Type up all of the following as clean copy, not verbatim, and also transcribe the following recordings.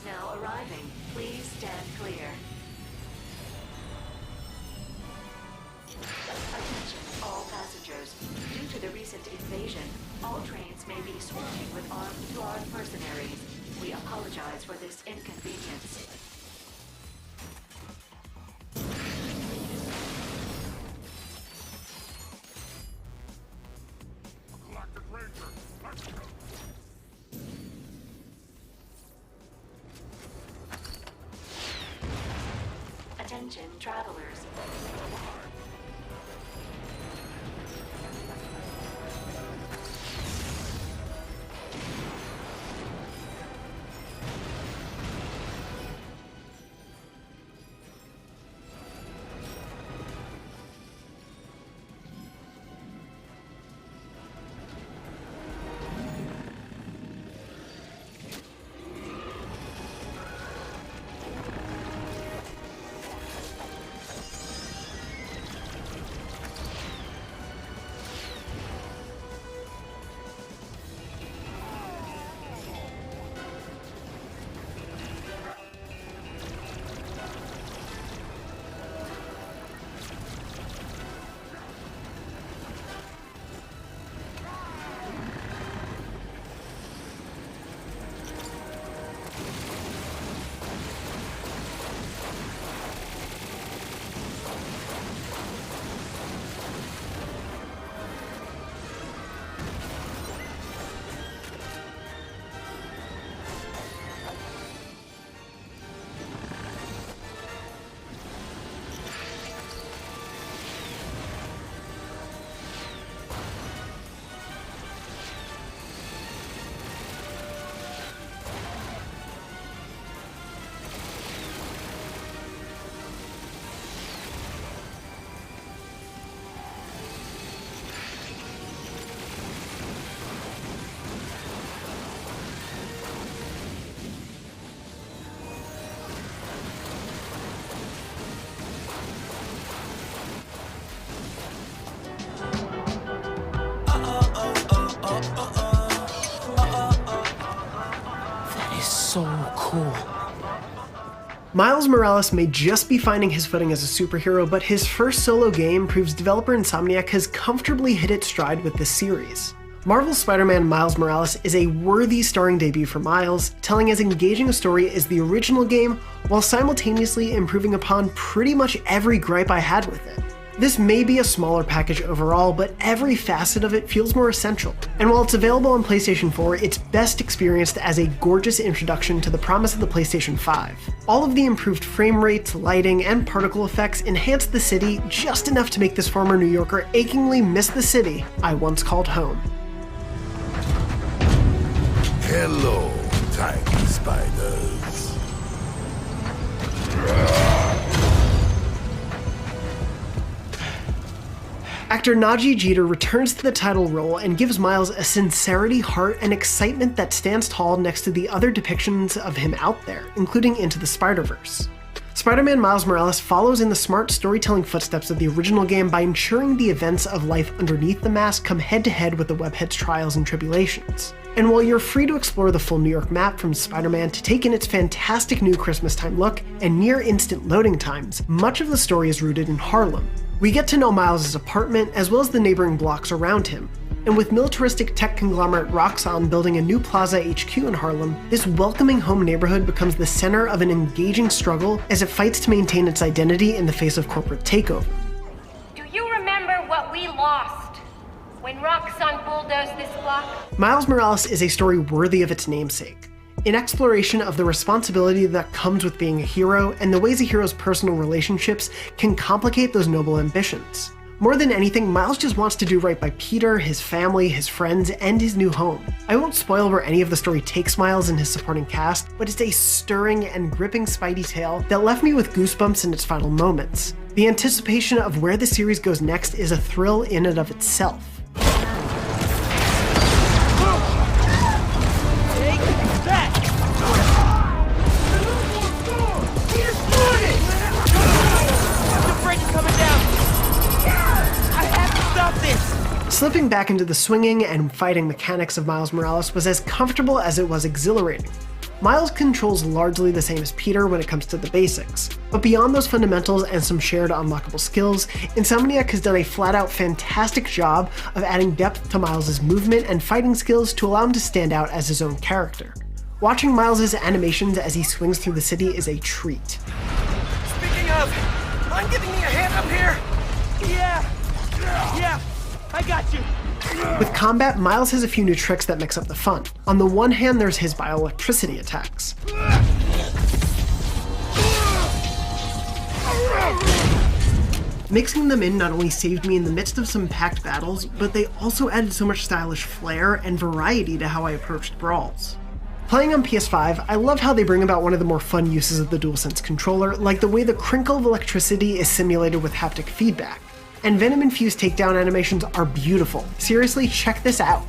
now arriving. Please stand clear. Attention, all passengers. Due to the recent invasion, all trains may be swarming with armed mercenaries. We apologize for this inconvenience. Attention, travelers. So cool. Miles Morales may just be finding his footing as a superhero, but his first solo game proves developer Insomniac has comfortably hit its stride with this series. Marvel's Spider-Man Miles Morales is a worthy starring debut for Miles, telling as engaging a story as the original game, while simultaneously improving upon pretty much every gripe I had with it. This may be a smaller package overall, but every facet of it feels more essential. And while it's available on PlayStation 4, it's best experienced as a gorgeous introduction to the promise of the PlayStation 5. All of the improved frame rates, lighting, and particle effects enhance the city just enough to make this former New Yorker achingly miss the city I once called home. Hello, tiny spiders. Actor Najee Jeter returns to the title role and gives Miles a sincerity, heart, and excitement that stands tall next to the other depictions of him out there, including Into the Spider-Verse. Spider-Man Miles Morales follows in the smart storytelling footsteps of the original game by ensuring the events of life underneath the mask come head-to-head with the Webhead's trials and tribulations. And while you're free to explore the full New York map from Spider-Man to take in its fantastic new Christmas time look and near-instant loading times, much of the story is rooted in Harlem. We get to know Miles' apartment as well as the neighboring blocks around him. And with militaristic tech conglomerate Roxxon building a new Plaza HQ in Harlem, this welcoming home neighborhood becomes the center of an engaging struggle as it fights to maintain its identity in the face of corporate takeover. Do you remember what we lost when Roxxon bulldozed this block? Miles Morales is a story worthy of its namesake. An exploration of the responsibility that comes with being a hero and the ways a hero's personal relationships can complicate those noble ambitions. More than anything, Miles just wants to do right by Peter, his family, his friends, and his new home. I won't spoil where any of the story takes Miles and his supporting cast, but it's a stirring and gripping Spidey tale that left me with goosebumps in its final moments. The anticipation of where the series goes next is a thrill in and of itself. Slipping back into the swinging and fighting mechanics of Miles Morales was as comfortable as it was exhilarating. Miles controls largely the same as Peter when it comes to the basics, but beyond those fundamentals and some shared unlockable skills, Insomniac has done a flat-out fantastic job of adding depth to Miles' movement and fighting skills to allow him to stand out as his own character. Watching Miles' animations as he swings through the city is a treat. Speaking of, mind giving me a hand up here? Yeah, I got you. With combat, Miles has a few new tricks that mix up the fun. On the one hand, there's his bioelectricity attacks. Mixing them in not only saved me in the midst of some packed battles, but they also added so much stylish flair and variety to how I approached brawls. Playing on PS5, I love how they bring about one of the more fun uses of the DualSense controller, like the way the crinkle of electricity is simulated with haptic feedback. And Venom-infused takedown animations are beautiful. Seriously, check this out.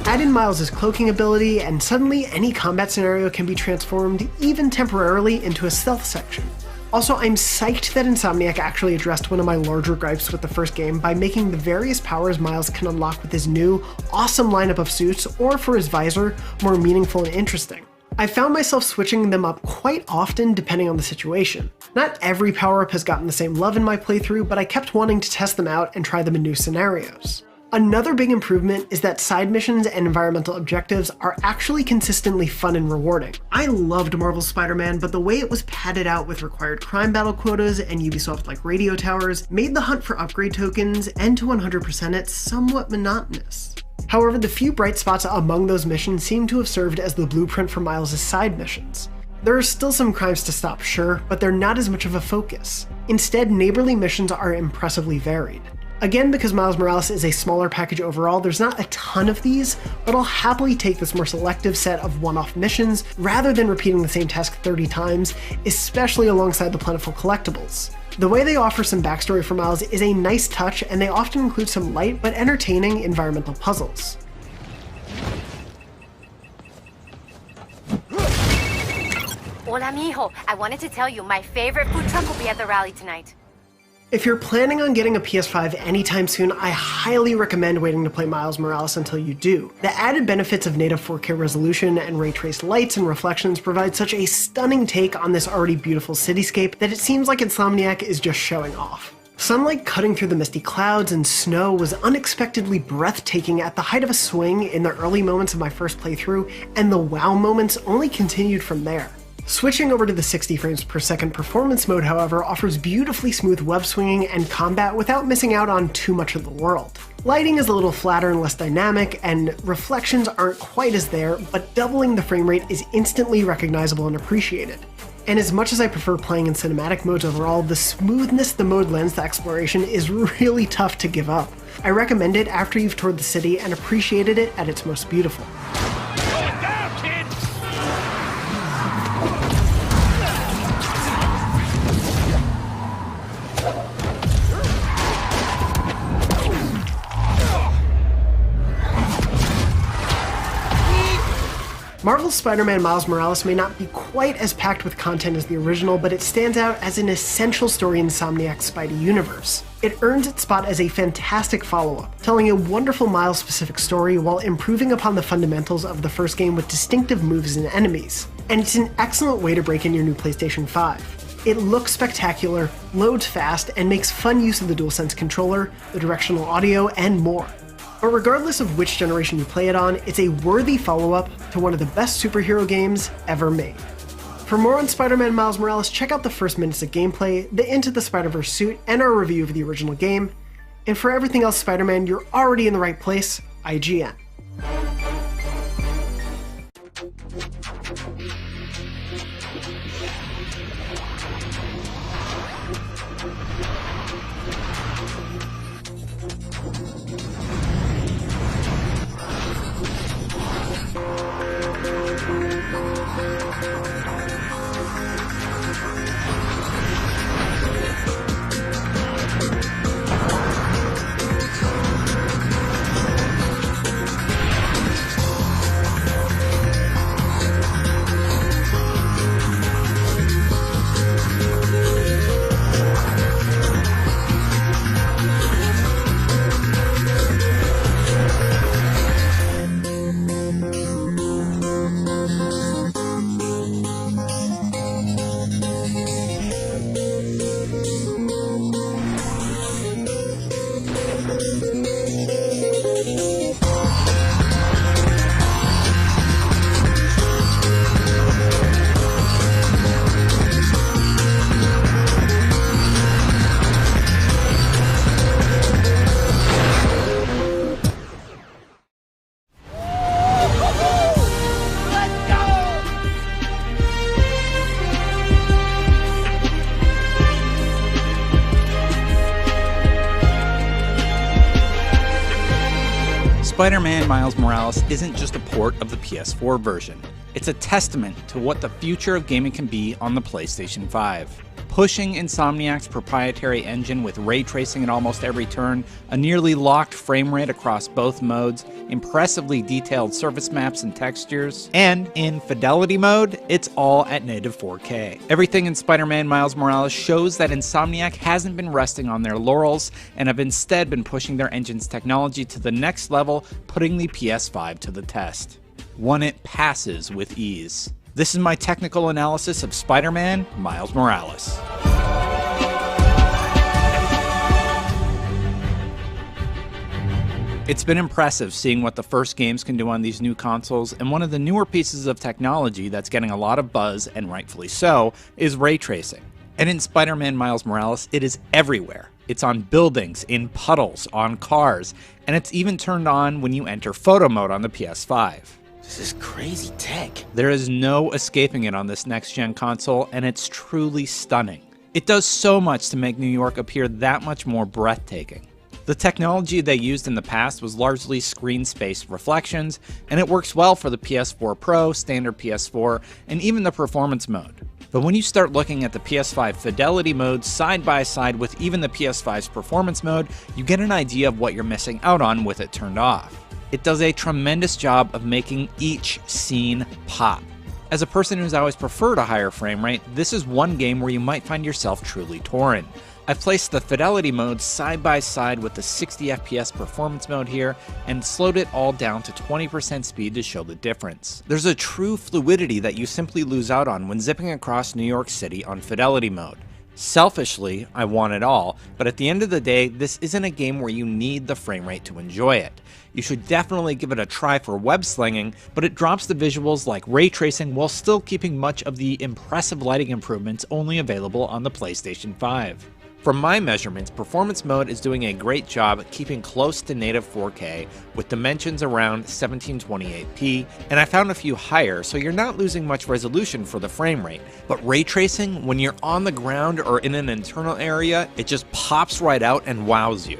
Add in Miles' cloaking ability, and suddenly any combat scenario can be transformed, even temporarily, into a stealth section. Also, I'm psyched that Insomniac actually addressed one of my larger gripes with the first game by making the various powers Miles can unlock with his new, awesome lineup of suits, or for his visor, more meaningful and interesting. I found myself switching them up quite often depending on the situation. Not every power-up has gotten the same love in my playthrough, but I kept wanting to test them out and try them in new scenarios. Another big improvement is that side missions and environmental objectives are actually consistently fun and rewarding. I loved Marvel's Spider-Man, but the way it was padded out with required crime battle quotas and Ubisoft-like radio towers made the hunt for upgrade tokens and to 100% it somewhat monotonous. However, the few bright spots among those missions seem to have served as the blueprint for Miles' side missions. There are still some crimes to stop, sure, but they're not as much of a focus. Instead, neighborly missions are impressively varied. Again, because Miles Morales is a smaller package overall, there's not a ton of these, but I'll happily take this more selective set of one-off missions rather than repeating the same task 30 times, especially alongside the plentiful collectibles. The way they offer some backstory for Miles is a nice touch, and they often include some light but entertaining environmental puzzles. Hola, mijo. I wanted to tell you, my favorite food truck will be at the rally tonight. If you're planning on getting a PS5 anytime soon, I highly recommend waiting to play Miles Morales until you do. The added benefits of native 4K resolution and ray-traced lights and reflections provide such a stunning take on this already beautiful cityscape that it seems like Insomniac is just showing off. Sunlight cutting through the misty clouds and snow was unexpectedly breathtaking at the height of a swing in the early moments of my first playthrough, and the wow moments only continued from there. Switching over to the 60 frames per second performance mode, however, offers beautifully smooth web swinging and combat without missing out on too much of the world. Lighting is a little flatter and less dynamic, and reflections aren't quite as there, but doubling the frame rate is instantly recognizable and appreciated. And as much as I prefer playing in cinematic modes overall, the smoothness the mode lends to exploration is really tough to give up. I recommend it after you've toured the city and appreciated it at its most beautiful. Going down, kid! Marvel's Spider-Man Miles Morales may not be quite as packed with content as the original, but it stands out as an essential story in Insomniac's Spidey universe. It earns its spot as a fantastic follow-up, telling a wonderful Miles-specific story while improving upon the fundamentals of the first game with distinctive moves and enemies. And it's an excellent way to break in your new PlayStation 5. It looks spectacular, loads fast, and makes fun use of the DualSense controller, the directional audio, and more. But regardless of which generation you play it on, it's a worthy follow-up to one of the best superhero games ever made. For more on Spider-Man Miles Morales, check out the first minutes of gameplay, the Into the Spider-Verse suit, and our review of the original game. And for everything else Spider-Man, you're already in the right place, IGN. Spider-Man Miles Morales isn't just a port of the PS4 version. It's a testament to what the future of gaming can be on the PlayStation 5. Pushing Insomniac's proprietary engine with ray tracing at almost every turn, a nearly locked frame rate across both modes, impressively detailed surface maps and textures, and in fidelity mode, it's all at native 4K. Everything in Spider-Man Miles Morales shows that Insomniac hasn't been resting on their laurels and have instead been pushing their engine's technology to the next level, putting the PS5 to the test. One it passes with ease. This is my technical analysis of Spider-Man Miles Morales. It's been impressive seeing what the first games can do on these new consoles, and one of the newer pieces of technology that's getting a lot of buzz, and rightfully so, is ray tracing. And in Spider-Man Miles Morales, it is everywhere. It's on buildings, in puddles, on cars, and it's even turned on when you enter photo mode on the PS5. This is crazy tech. There is no escaping it on this next-gen console, and it's truly stunning. It does so much to make New York appear that much more breathtaking. The technology they used in the past was largely screen space reflections, and it works well for the PS4 Pro, standard PS4, and even the performance mode. But when you start looking at the PS5 fidelity mode side by side with even the PS5's performance mode, you get an idea of what you're missing out on with it turned off. It does a tremendous job of making each scene pop. As a person who's always preferred a higher frame rate, this is one game where you might find yourself truly torn. I've placed the fidelity mode side by side with the 60 FPS performance mode here and slowed it all down to 20% speed to show the difference. There's a true fluidity that you simply lose out on when zipping across New York City on fidelity mode. Selfishly, I want it all, but at the end of the day, this isn't a game where you need the frame rate to enjoy it. You should definitely give it a try for web slinging, but it drops the visuals like ray tracing while still keeping much of the impressive lighting improvements only available on the PlayStation 5. From my measurements, performance mode is doing a great job keeping close to native 4K with dimensions around 1728p, and I found a few higher, so you're not losing much resolution for the frame rate. But ray tracing, when you're on the ground or in an internal area, it just pops right out and wows you.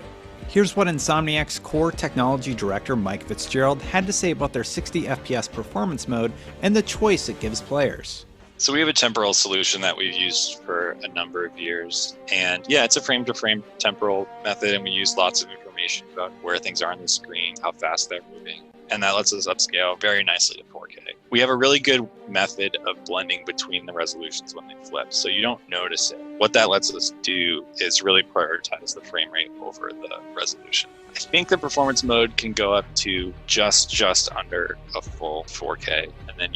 Here's what Insomniac's core technology director Mike Fitzgerald had to say about their 60 FPS performance mode and the choice it gives players. So we have a temporal solution that we've used for a number of years. And yeah, it's a frame-to-frame temporal method, and we use lots of information about where things are on the screen, how fast they're moving. And that lets us upscale very nicely to 4K. We have a really good method of blending between the resolutions when they flip, so you don't notice it. What that lets us do is really prioritize the frame rate over the resolution. I think the performance mode can go up to just under a full 4K, and then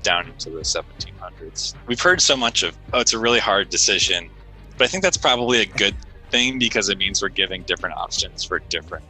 down into the 1700s. We've heard so much of, it's a really hard decision, but I think that's probably a good thing because it means we're giving different options for different,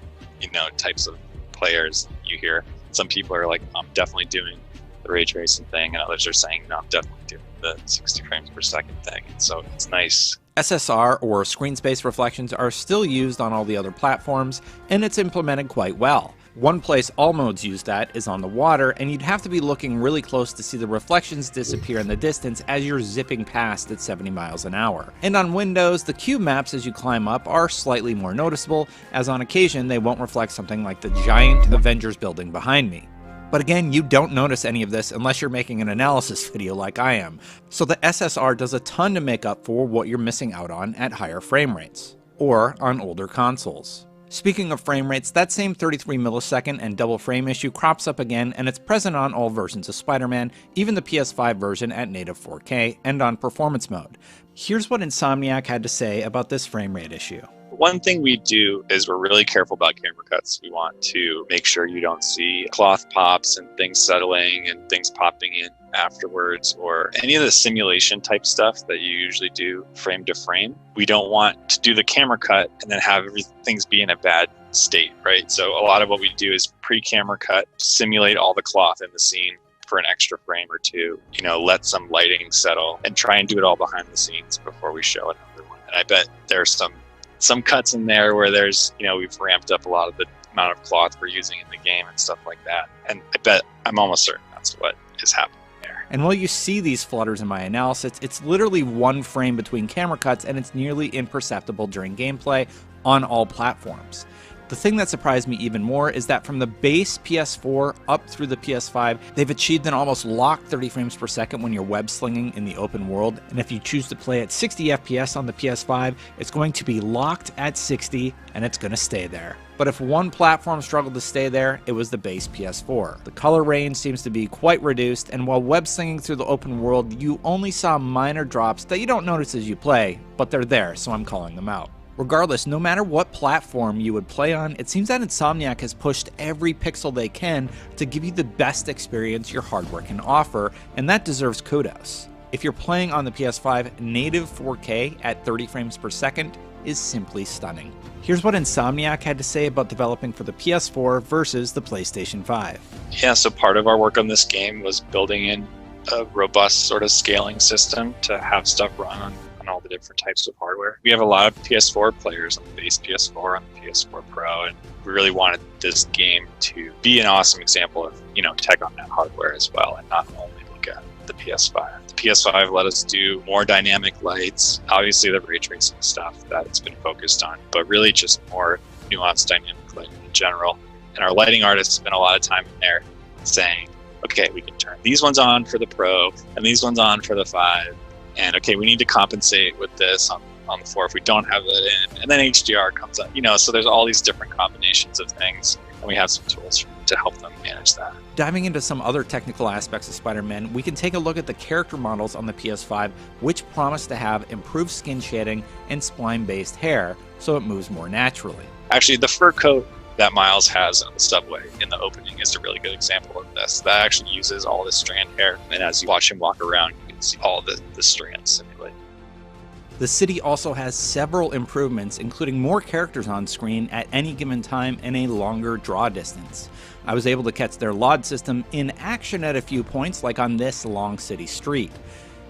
types of players. You hear some people are like, I'm definitely doing the ray tracing thing, and others are saying, no, I'm definitely doing the 60 frames per second thing. And so it's nice. SSR, or screen space reflections, are still used on all the other platforms, and it's implemented quite well. One place all modes use that is on the water, and you'd have to be looking really close to see the reflections disappear in the distance as you're zipping past at 70 miles an hour. And on Windows, the cube maps as you climb up are slightly more noticeable, as on occasion they won't reflect something like the giant Avengers building behind me. But again, you don't notice any of this unless you're making an analysis video like I am, so the SSR does a ton to make up for what you're missing out on at higher frame rates, or on older consoles. Speaking of frame rates, that same 33 millisecond and double frame issue crops up again, and it's present on all versions of Spider-Man, even the PS5 version at native 4K, and on performance mode. Here's what Insomniac had to say about this frame rate issue. One thing we do is we're really careful about camera cuts. We want to make sure you don't see cloth pops and things settling and things popping in afterwards, or any of the simulation type stuff that you usually do frame to frame. We don't want to do the camera cut and then have everything's be in a bad state, right? So a lot of what we do is pre-camera cut, simulate all the cloth in the scene for an extra frame or two, let some lighting settle and try and do it all behind the scenes before we show another one. And I bet there's some cuts in there where there's, we've ramped up a lot of the amount of cloth we're using in the game and stuff like that. And I'm almost certain that's what is happening there. And while you see these flutters in my analysis, it's literally one frame between camera cuts, and it's nearly imperceptible during gameplay on all platforms. The thing that surprised me even more is that from the base PS4 up through the PS5, they've achieved an almost locked 30 frames per second when you're web slinging in the open world, and if you choose to play at 60 FPS on the PS5, it's going to be locked at 60, and it's going to stay there. But if one platform struggled to stay there, it was the base PS4. The color range seems to be quite reduced, and while web slinging through the open world, you only saw minor drops that you don't notice as you play, but they're there, so I'm calling them out. Regardless, no matter what platform you would play on, it seems that Insomniac has pushed every pixel they can to give you the best experience your hardware can offer, and that deserves kudos. If you're playing on the PS5, native 4K at 30 frames per second is simply stunning. Here's what Insomniac had to say about developing for the PS4 versus the PlayStation 5. Yeah, so part of our work on this game was building in a robust sort of scaling system to have stuff run on all the different types of hardware. We have a lot of PS4 players on the base PS4, on the PS4 Pro, and we really wanted this game to be an awesome example of, tech on that hardware as well, and not only look at the PS5. The PS5 let us do more dynamic lights, obviously the ray tracing stuff that it's been focused on, but really just more nuanced dynamic lighting in general. And our lighting artists spent a lot of time in there saying, okay, we can turn these ones on for the Pro and these ones on for the 5. And okay, we need to compensate with this on the 4 if we don't have that in. And then HDR comes up, so there's all these different combinations of things. And we have some tools to help them manage that. Diving into some other technical aspects of Spider-Man, we can take a look at the character models on the PS5, which promise to have improved skin shading and spline-based hair, so it moves more naturally. Actually, the fur coat that Miles has on the subway in the opening is a really good example of this. That actually uses all this strand hair, and as you watch him walk around, you can see all the strands simulated. The city also has several improvements, including more characters on screen at any given time and a longer draw distance. I was able to catch their LOD system in action at a few points, like on this long city street.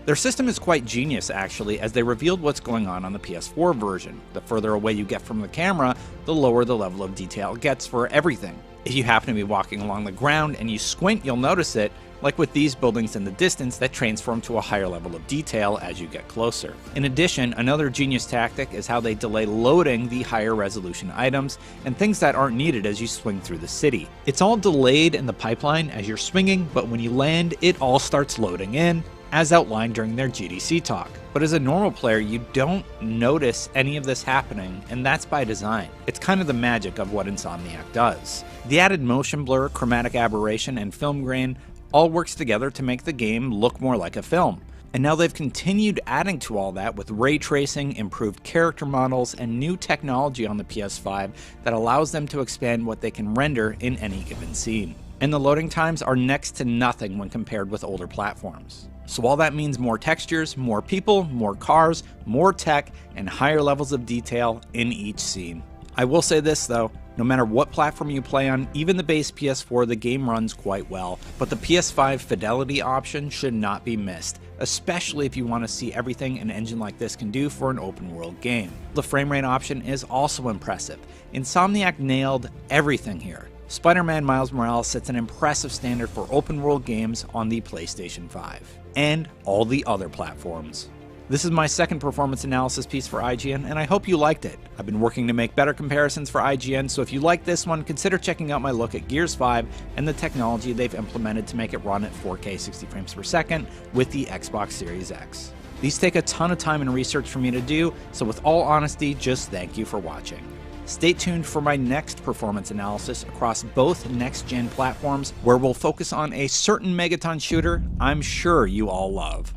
Their system is quite genius, actually, as they revealed what's going on the PS4 version. The further away you get from the camera, the lower the level of detail gets for everything. If you happen to be walking along the ground and you squint, you'll notice it, like with these buildings in the distance that transform to a higher level of detail as you get closer. In addition, another genius tactic is how they delay loading the higher resolution items and things that aren't needed as you swing through the city. It's all delayed in the pipeline as you're swinging, but when you land, it all starts loading in, as outlined during their GDC talk. But as a normal player, you don't notice any of this happening, and that's by design. It's kind of the magic of what Insomniac does. The added motion blur, chromatic aberration, and film grain all works together to make the game look more like a film. And now they've continued adding to all that with ray tracing, improved character models, and new technology on the PS5 that allows them to expand what they can render in any given scene. And the loading times are next to nothing when compared with older platforms. So all that means more textures, more people, more cars, more tech, and higher levels of detail in each scene. I will say this though, no matter what platform you play on, even the base PS4, the game runs quite well, but the PS5 fidelity option should not be missed, especially if you want to see everything an engine like this can do for an open world game. The frame rate option is also impressive. Insomniac nailed everything here. Spider-Man Miles Morales sets an impressive standard for open world games on the PlayStation 5, and all the other platforms. This is my second performance analysis piece for IGN, and I hope you liked it. I've been working to make better comparisons for IGN, so if you like this one, consider checking out my look at Gears 5 and the technology they've implemented to make it run at 4K 60 frames per second with the Xbox Series X. These take a ton of time and research for me to do, so with all honesty, just thank you for watching. Stay tuned for my next performance analysis across both next-gen platforms, where we'll focus on a certain Megaton shooter I'm sure you all love.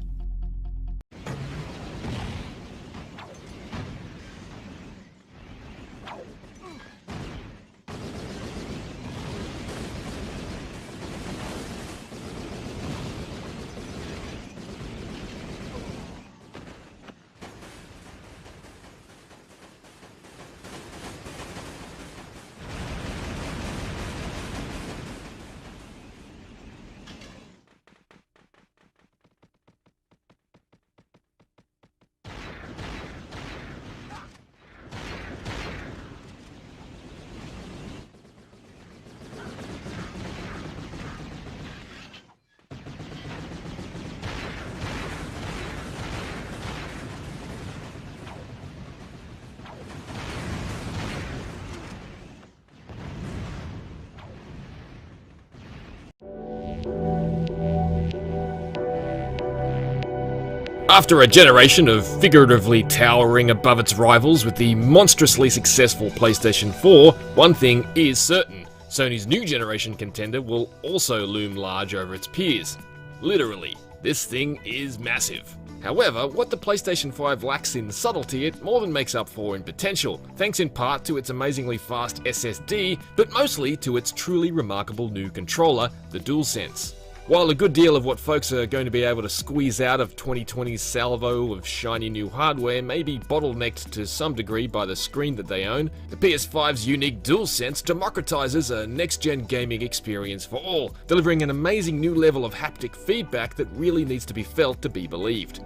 After a generation of figuratively towering above its rivals with the monstrously successful PlayStation 4, one thing is certain: Sony's new generation contender will also loom large over its peers. Literally, this thing is massive. However, what the PlayStation 5 lacks in subtlety, it more than makes up for in potential, thanks in part to its amazingly fast SSD, but mostly to its truly remarkable new controller, the DualSense. While a good deal of what folks are going to be able to squeeze out of 2020's salvo of shiny new hardware may be bottlenecked to some degree by the screen that they own, the PS5's unique DualSense democratizes a next-gen gaming experience for all, delivering an amazing new level of haptic feedback that really needs to be felt to be believed.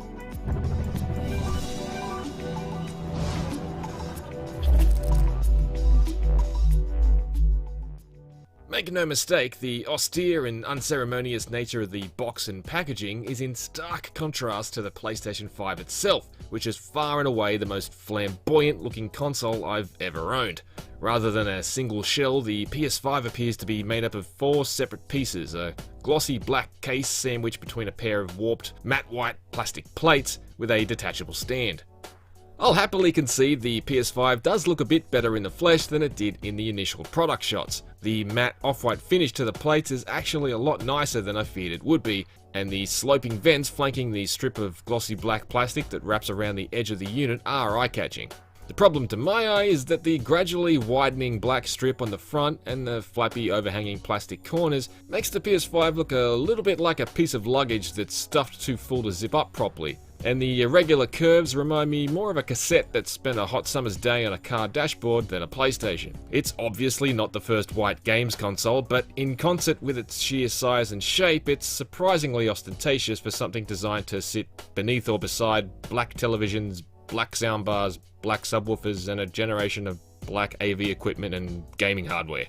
Make no mistake, the austere and unceremonious nature of the box and packaging is in stark contrast to the PlayStation 5 itself, which is far and away the most flamboyant looking console I've ever owned. Rather than a single shell, the PS5 appears to be made up of 4 separate pieces, a glossy black case sandwiched between a pair of warped matte white plastic plates with a detachable stand. I'll happily concede the PS5 does look a bit better in the flesh than it did in the initial product shots. The matte off-white finish to the plates is actually a lot nicer than I feared it would be, and the sloping vents flanking the strip of glossy black plastic that wraps around the edge of the unit are eye-catching. The problem to my eye is that the gradually widening black strip on the front and the flappy overhanging plastic corners makes the PS5 look a little bit like a piece of luggage that's stuffed too full to zip up properly. And the irregular curves remind me more of a cassette that spent a hot summer's day on a car dashboard than a PlayStation. It's obviously not the first white games console, but in concert with its sheer size and shape, it's surprisingly ostentatious for something designed to sit beneath or beside black televisions, black soundbars, black subwoofers, and a generation of black AV equipment and gaming hardware.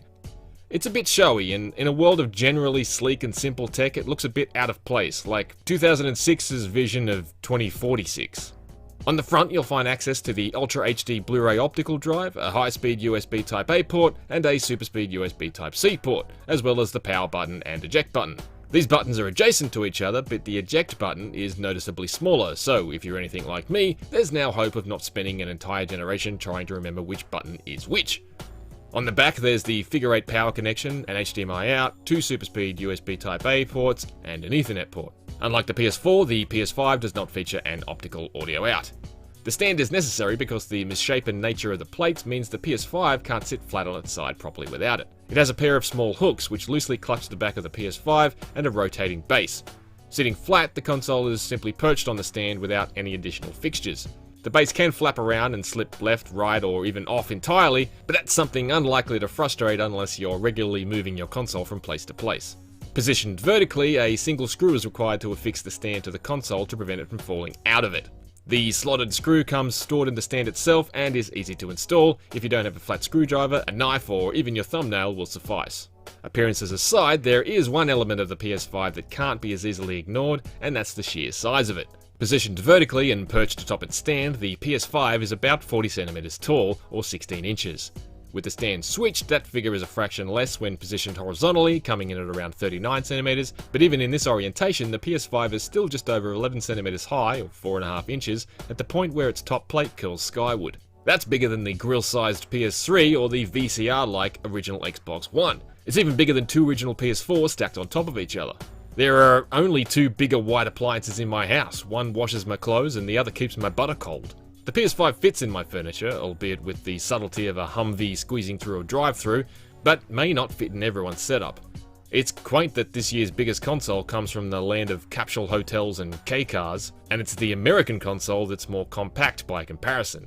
It's a bit showy, and in a world of generally sleek and simple tech, it looks a bit out of place, like 2006's vision of 2046. On the front, you'll find access to the Ultra HD Blu-ray optical drive, a high-speed USB Type-A port, and a super-speed USB Type-C port, as well as the power button and eject button. These buttons are adjacent to each other, but the eject button is noticeably smaller, so if you're anything like me, there's now hope of not spending an entire generation trying to remember which button is which. On the back, there's the figure 8 power connection, an HDMI out, 2 super-speed USB Type-A ports, and an Ethernet port. Unlike the PS4, the PS5 does not feature an optical audio out. The stand is necessary because the misshapen nature of the plates means the PS5 can't sit flat on its side properly without it. It has a pair of small hooks which loosely clutch the back of the PS5 and a rotating base. Sitting flat, the console is simply perched on the stand without any additional fixtures. The base can flap around and slip left, right, or even off entirely, but that's something unlikely to frustrate unless you're regularly moving your console from place to place. Positioned vertically, a single screw is required to affix the stand to the console to prevent it from falling out of it. The slotted screw comes stored in the stand itself and is easy to install. If you don't have a flat screwdriver, a knife, or even your thumbnail will suffice. Appearances aside, there is one element of the PS5 that can't be as easily ignored, and that's the sheer size of it. Positioned vertically and perched atop its stand, the PS5 is about 40 centimeters tall, or 16 inches. With the stand switched, that figure is a fraction less when positioned horizontally, coming in at around 39 centimeters, but even in this orientation, the PS5 is still just over 11 centimeters high, or 4.5 inches, at the point where its top plate curls skyward. That's bigger than the grill-sized PS3 or the VCR-like original Xbox One. It's even bigger than 2 original PS4s stacked on top of each other. There are only 2 bigger white appliances in my house. One washes my clothes and the other keeps my butter cold. The PS5 fits in my furniture, albeit with the subtlety of a Humvee squeezing through a drive-thru, but may not fit in everyone's setup. It's quaint that this year's biggest console comes from the land of capsule hotels and K-cars, and it's the American console that's more compact by comparison.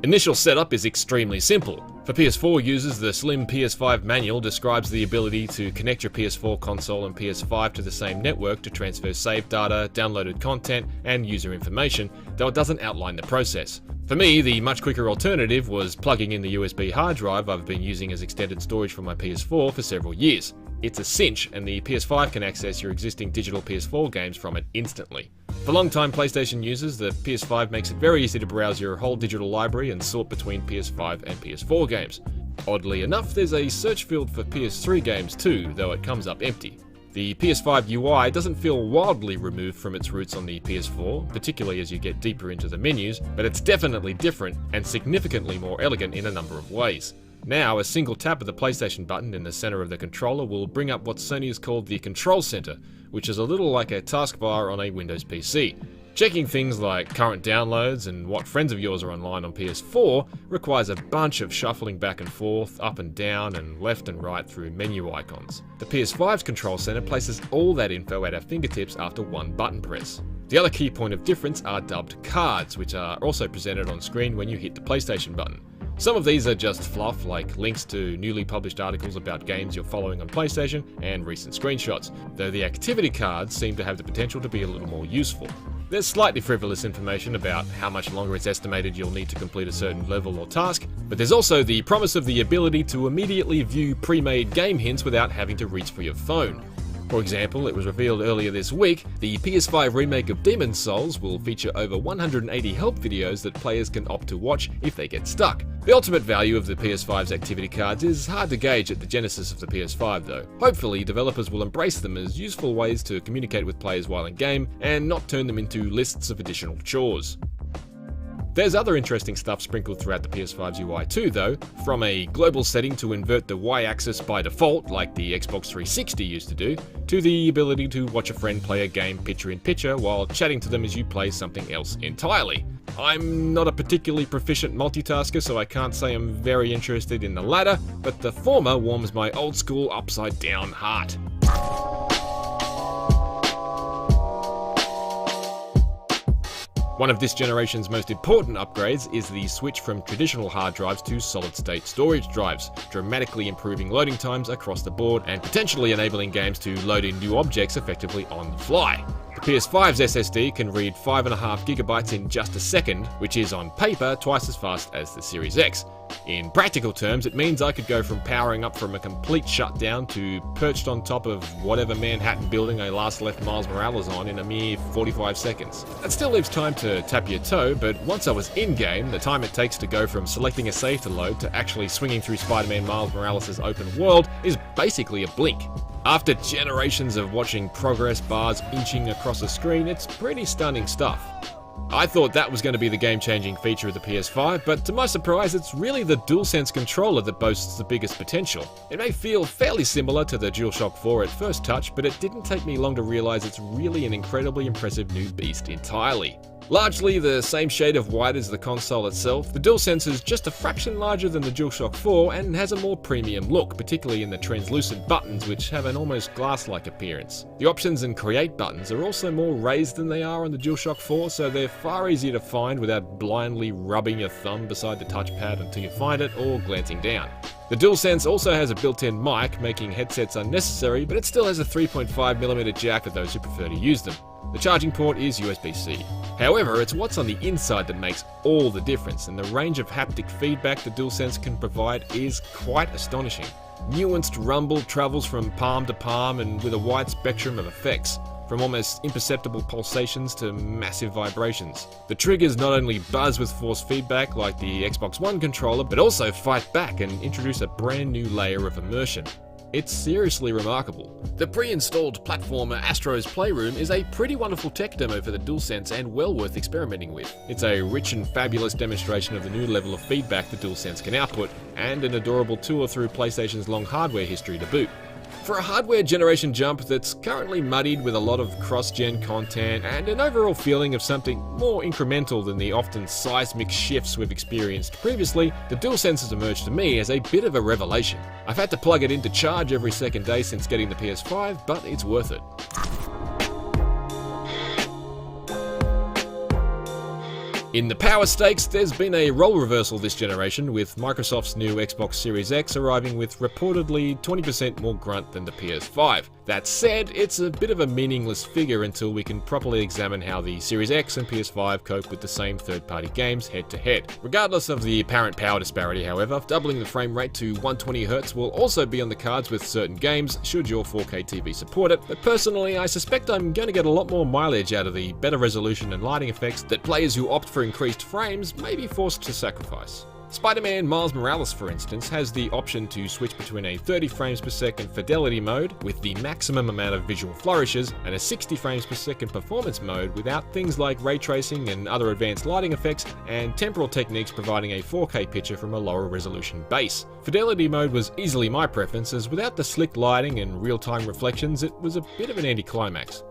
Initial setup is extremely simple. For PS4 users, the slim PS5 manual describes the ability to connect your PS4 console and PS5 to the same network to transfer saved data, downloaded content, and user information, though it doesn't outline the process. For me, the much quicker alternative was plugging in the USB hard drive I've been using as extended storage for my PS4 for several years. It's a cinch, and the PS5 can access your existing digital PS4 games from it instantly. For long-time PlayStation users, the PS5 makes it very easy to browse your whole digital library and sort between PS5 and PS4 games. Oddly enough, there's a search field for PS3 games too, though it comes up empty. The PS5 UI doesn't feel wildly removed from its roots on the PS4, particularly as you get deeper into the menus, but it's definitely different and significantly more elegant in a number of ways. Now, a single tap of the PlayStation button in the center of the controller will bring up what Sony has called the Control Center, which is a little like a taskbar on a Windows PC. Checking things like current downloads and what friends of yours are online on PS4 requires a bunch of shuffling back and forth, up and down, and left and right through menu icons. The PS5's Control Center places all that info at our fingertips after one button press. The other key point of difference are dubbed cards, which are also presented on screen when you hit the PlayStation button. Some of these are just fluff, like links to newly published articles about games you're following on PlayStation and recent screenshots, though the activity cards seem to have the potential to be a little more useful. There's slightly frivolous information about how much longer it's estimated you'll need to complete a certain level or task, but there's also the promise of the ability to immediately view pre-made game hints without having to reach for your phone. For example, it was revealed earlier this week, the PS5 remake of Demon's Souls will feature over 180 help videos that players can opt to watch if they get stuck. The ultimate value of the PS5's activity cards is hard to gauge at the genesis of the PS5 though. Hopefully, developers will embrace them as useful ways to communicate with players while in game and not turn them into lists of additional chores. There's other interesting stuff sprinkled throughout the PS5's UI too though, from a global setting to invert the Y-axis by default like the Xbox 360 used to do, to the ability to watch a friend play a game picture-in-picture while chatting to them as you play something else entirely. I'm not a particularly proficient multitasker, so I can't say I'm very interested in the latter, but the former warms my old school upside down heart. One of this generation's most important upgrades is the switch from traditional hard drives to solid-state storage drives, dramatically improving loading times across the board and potentially enabling games to load in new objects effectively on the fly. The PS5's SSD can read 5.5 GB in just a second, which is on paper twice as fast as the Series X. In practical terms, it means I could go from powering up from a complete shutdown to perched on top of whatever Manhattan building I last left Miles Morales on in a mere 45 seconds. That still leaves time to tap your toe, but once I was in-game, the time it takes to go from selecting a save to load to actually swinging through Spider-Man Miles Morales' open world is basically a blink. After generations of watching progress bars inching across a screen, it's pretty stunning stuff. I thought that was going to be the game-changing feature of the PS5, but to my surprise, it's really the DualSense controller that boasts the biggest potential. It may feel fairly similar to the DualShock 4 at first touch, but it didn't take me long to realize it's really an incredibly impressive new beast entirely. Largely the same shade of white as the console itself, the DualSense is just a fraction larger than the DualShock 4 and has a more premium look, particularly in the translucent buttons which have an almost glass-like appearance. The options and create buttons are also more raised than they are on the DualShock 4, so they're far easier to find without blindly rubbing your thumb beside the touchpad until you find it or glancing down. The DualSense also has a built-in mic, making headsets unnecessary, but it still has a 3.5mm jack for those who prefer to use them. The charging port is USB-C. However, it's what's on the inside that makes all the difference, and the range of haptic feedback the DualSense can provide is quite astonishing. Nuanced rumble travels from palm to palm and with a wide spectrum of effects, from almost imperceptible pulsations to massive vibrations. The triggers not only buzz with force feedback like the Xbox One controller, but also fight back and introduce a brand new layer of immersion. It's seriously remarkable. The pre-installed platformer Astro's Playroom is a pretty wonderful tech demo for the DualSense and well worth experimenting with. It's a rich and fabulous demonstration of the new level of feedback the DualSense can output, and an adorable tour through PlayStation's long hardware history to boot. For a hardware generation jump that's currently muddied with a lot of cross-gen content and an overall feeling of something more incremental than the often seismic shifts we've experienced previously, the DualSense has emerged to me as a bit of a revelation. I've had to plug it in to charge every second day since getting the PS5, but it's worth it. In the power stakes, there's been a role reversal this generation, with Microsoft's new Xbox Series X arriving with reportedly 20% more grunt than the PS5. That said, it's a bit of a meaningless figure until we can properly examine how the Series X and PS5 cope with the same third-party games head-to-head. Regardless of the apparent power disparity, however, doubling the frame rate to 120Hz will also be on the cards with certain games, should your 4K TV support it, but personally, I suspect I'm going to get a lot more mileage out of the better resolution and lighting effects that players who opt for increased frames may be forced to sacrifice. Spider-Man Miles Morales, for instance, has the option to switch between a 30 frames per second fidelity mode with the maximum amount of visual flourishes and a 60 frames per second performance mode without things like ray tracing and other advanced lighting effects and temporal techniques providing a 4K picture from a lower resolution base. Fidelity mode was easily my preference, as without the slick lighting and real-time reflections, it was a bit of an anticlimax.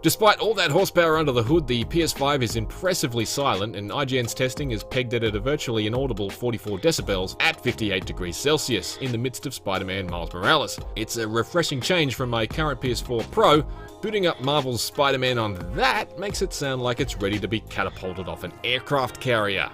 Despite all that horsepower under the hood, the PS5 is impressively silent, and IGN's testing is pegged it at a virtually inaudible 44 decibels at 58 degrees Celsius in the midst of Spider-Man Miles Morales. It's a refreshing change from my current PS4 Pro. Booting up Marvel's Spider-Man on that makes it sound like it's ready to be catapulted off an aircraft carrier.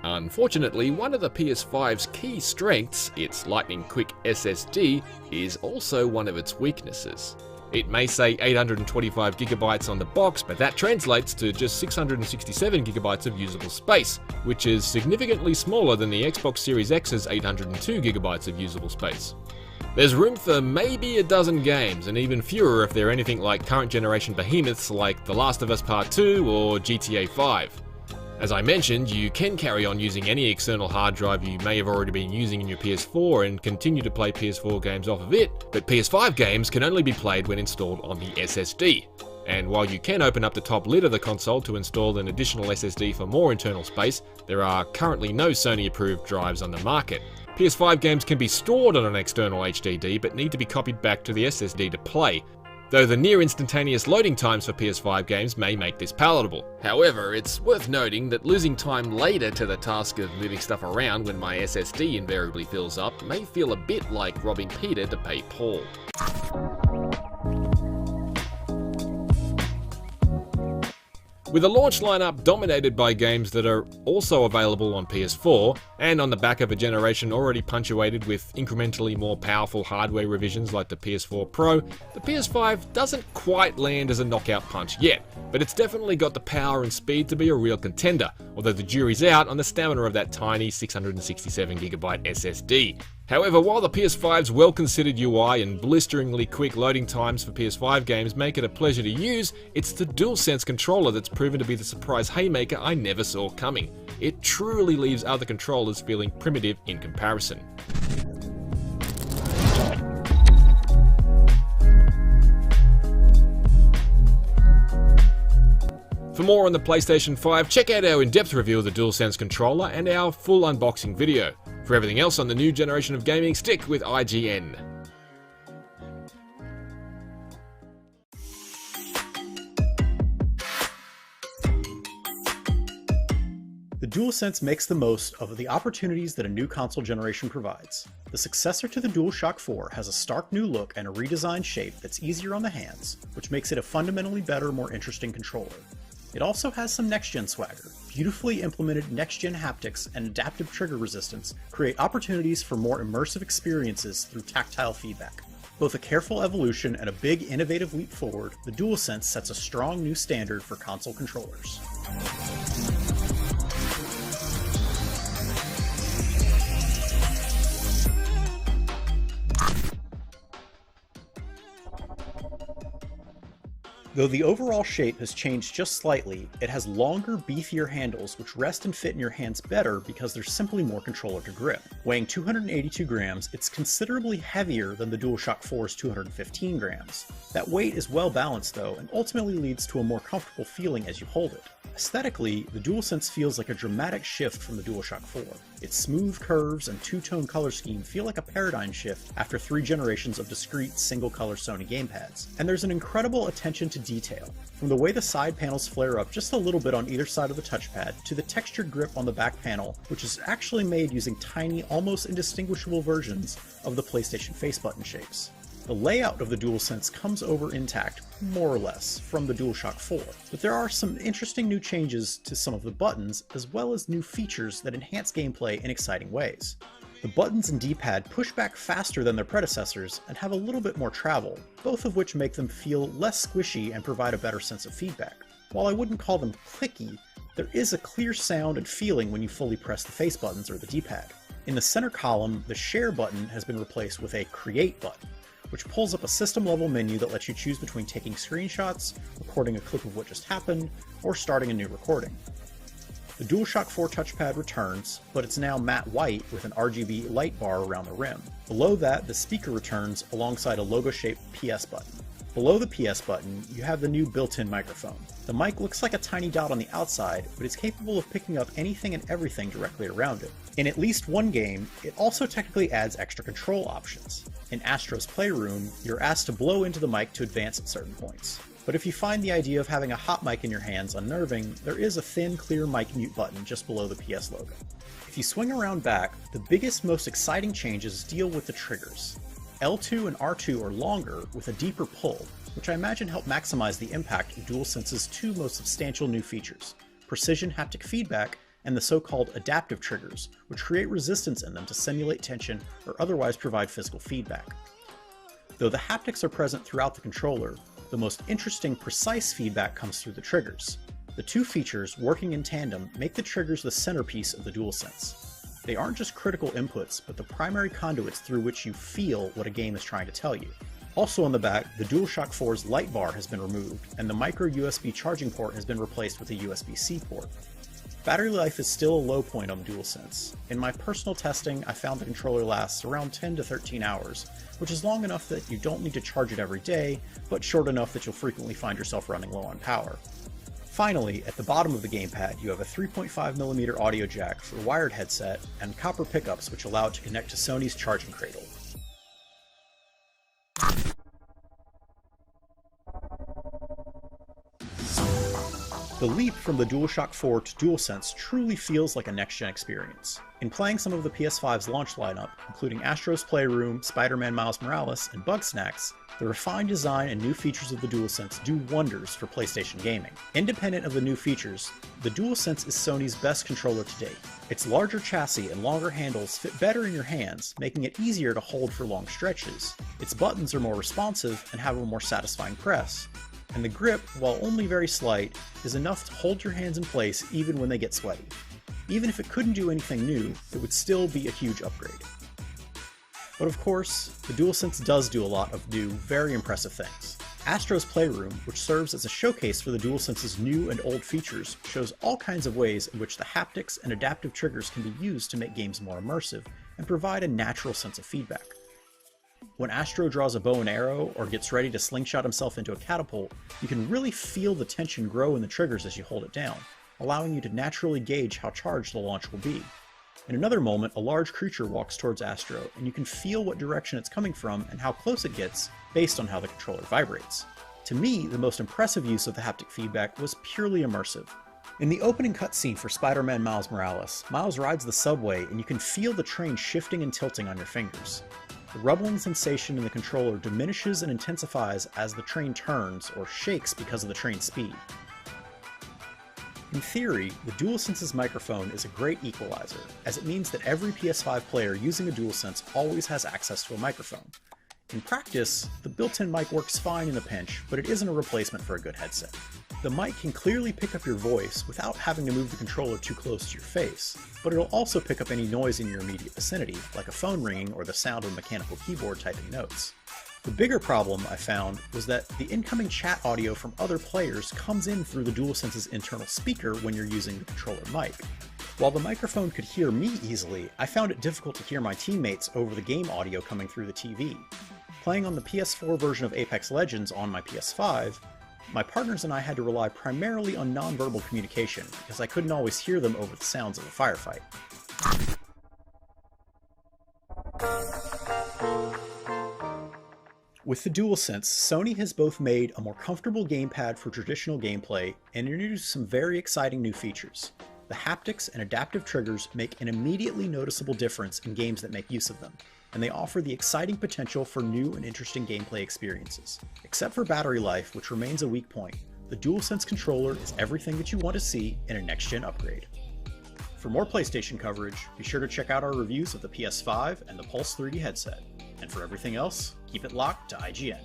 Unfortunately, one of the PS5's key strengths, its lightning-quick SSD, is also one of its weaknesses. It may say 825GB on the box, but that translates to just 667GB of usable space, which is significantly smaller than the Xbox Series X's 802GB of usable space. There's room for maybe a dozen games, and even fewer if they're anything like current generation behemoths like The Last of Us Part 2 or GTA 5. As I mentioned, you can carry on using any external hard drive you may have already been using in your PS4 and continue to play PS4 games off of it, but PS5 games can only be played when installed on the SSD. And while you can open up the top lid of the console to install an additional SSD for more internal space, there are currently no Sony-approved drives on the market. PS5 games can be stored on an external HDD but need to be copied back to the SSD to play, though the near instantaneous loading times for PS5 games may make this palatable. However, it's worth noting that losing time later to the task of moving stuff around when my SSD invariably fills up may feel a bit like robbing Peter to pay Paul. With a launch lineup dominated by games that are also available on PS4, and on the back of a generation already punctuated with incrementally more powerful hardware revisions like the PS4 Pro, the PS5 doesn't quite land as a knockout punch yet, but it's definitely got the power and speed to be a real contender, although the jury's out on the stamina of that tiny 667GB SSD. However, while the PS5's well-considered UI and blisteringly quick loading times for PS5 games make it a pleasure to use, it's the DualSense controller that's proven to be the surprise haymaker I never saw coming. It truly leaves other controllers feeling primitive in comparison. For more on the PlayStation 5, check out our in-depth review of the DualSense controller and our full unboxing video. For everything else on the new generation of gaming, stick with IGN. The DualSense makes the most of the opportunities that a new console generation provides. The successor to the DualShock 4 has a stark new look and a redesigned shape that's easier on the hands, which makes it a fundamentally better, more interesting controller. It also has some next-gen swagger. Beautifully implemented next-gen haptics and adaptive trigger resistance create opportunities for more immersive experiences through tactile feedback. Both a careful evolution and a big innovative leap forward, the DualSense sets a strong new standard for console controllers. Though the overall shape has changed just slightly, it has longer, beefier handles which rest and fit in your hands better because there's simply more controller to grip. Weighing 282 grams, it's considerably heavier than the DualShock 4's 215 grams. That weight is well balanced though, and ultimately leads to a more comfortable feeling as you hold it. Aesthetically, the DualSense feels like a dramatic shift from the DualShock 4. Its smooth curves and two-tone color scheme feel like a paradigm shift after 3 generations of discrete, single-color Sony gamepads. And there's an incredible attention to detail, from the way the side panels flare up just a little bit on either side of the touchpad, to the textured grip on the back panel, which is actually made using tiny, almost indistinguishable versions of the PlayStation face button shapes. The layout of the DualSense comes over intact, more or less, from the DualShock 4, but there are some interesting new changes to some of the buttons, as well as new features that enhance gameplay in exciting ways. The buttons and D-pad push back faster than their predecessors and have a little bit more travel, both of which make them feel less squishy and provide a better sense of feedback. While I wouldn't call them clicky, there is a clear sound and feeling when you fully press the face buttons or the D-pad. In the center column, the Share button has been replaced with a Create button, which pulls up a system-level menu that lets you choose between taking screenshots, recording a clip of what just happened, or starting a new recording. The DualShock 4 touchpad returns, but it's now matte white with an RGB light bar around the rim. Below that, the speaker returns alongside a logo-shaped PS button. Below the PS button, you have the new built-in microphone. The mic looks like a tiny dot on the outside, but is capable of picking up anything and everything directly around it. In at least one game, it also technically adds extra control options. In Astro's Playroom, you're asked to blow into the mic to advance at certain points. But if you find the idea of having a hot mic in your hands unnerving, there is a thin, clear mic mute button just below the PS logo. If you swing around back, the biggest, most exciting changes deal with the triggers. L2 and R2 are longer with a deeper pull, which I imagine help maximize the impact of DualSense's two most substantial new features, precision haptic feedback and the so-called adaptive triggers, which create resistance in them to simulate tension or otherwise provide physical feedback. Though the haptics are present throughout the controller, the most interesting, precise feedback comes through the triggers. The two features, working in tandem, make the triggers the centerpiece of the DualSense. They aren't just critical inputs, but the primary conduits through which you feel what a game is trying to tell you. Also on the back, the DualShock 4's light bar has been removed, and the micro USB charging port has been replaced with a USB-C port. Battery life is still a low point on DualSense. In my personal testing, I found the controller lasts around 10 to 13 hours, which is long enough that you don't need to charge it every day, but short enough that you'll frequently find yourself running low on power. Finally, at the bottom of the gamepad, you have a 3.5mm audio jack for a wired headset, and copper pickups which allow it to connect to Sony's charging cradle. The leap from the DualShock 4 to DualSense truly feels like a next-gen experience. In playing some of the PS5's launch lineup, including Astro's Playroom, Spider-Man Miles Morales, and Bugsnax, the refined design and new features of the DualSense do wonders for PlayStation gaming. Independent of the new features, the DualSense is Sony's best controller to date. Its larger chassis and longer handles fit better in your hands, making it easier to hold for long stretches. Its buttons are more responsive and have a more satisfying press. And the grip, while only very slight, is enough to hold your hands in place even when they get sweaty. Even if it couldn't do anything new, it would still be a huge upgrade. But of course, the DualSense does do a lot of new, very impressive things. Astro's Playroom, which serves as a showcase for the DualSense's new and old features, shows all kinds of ways in which the haptics and adaptive triggers can be used to make games more immersive and provide a natural sense of feedback. When Astro draws a bow and arrow or gets ready to slingshot himself into a catapult, you can really feel the tension grow in the triggers as you hold it down, allowing you to naturally gauge how charged the launch will be. In another moment, a large creature walks towards Astro, and you can feel what direction it's coming from and how close it gets based on how the controller vibrates. To me, the most impressive use of the haptic feedback was purely immersive. In the opening cutscene for Spider-Man Miles Morales, Miles rides the subway and you can feel the train shifting and tilting on your fingers. The rumbling sensation in the controller diminishes and intensifies as the train turns or shakes because of the train's speed. In theory, the DualSense's microphone is a great equalizer, as it means that every PS5 player using a DualSense always has access to a microphone. In practice, the built-in mic works fine in a pinch, but it isn't a replacement for a good headset. The mic can clearly pick up your voice without having to move the controller too close to your face, but it'll also pick up any noise in your immediate vicinity, like a phone ringing or the sound of a mechanical keyboard typing notes. The bigger problem I found was that the incoming chat audio from other players comes in through the DualSense's internal speaker when you're using the controller mic. While the microphone could hear me easily, I found it difficult to hear my teammates over the game audio coming through the TV. Playing on the PS4 version of Apex Legends on my PS5, my partners and I had to rely primarily on non-verbal communication because I couldn't always hear them over the sounds of a firefight. With the DualSense, Sony has both made a more comfortable gamepad for traditional gameplay and introduced some very exciting new features. The haptics and adaptive triggers make an immediately noticeable difference in games that make use of them, and they offer the exciting potential for new and interesting gameplay experiences. Except for battery life, which remains a weak point, the DualSense controller is everything that you want to see in a next-gen upgrade. For more PlayStation coverage, be sure to check out our reviews of the PS5 and the Pulse 3D headset. And for everything else, keep it locked to IGN.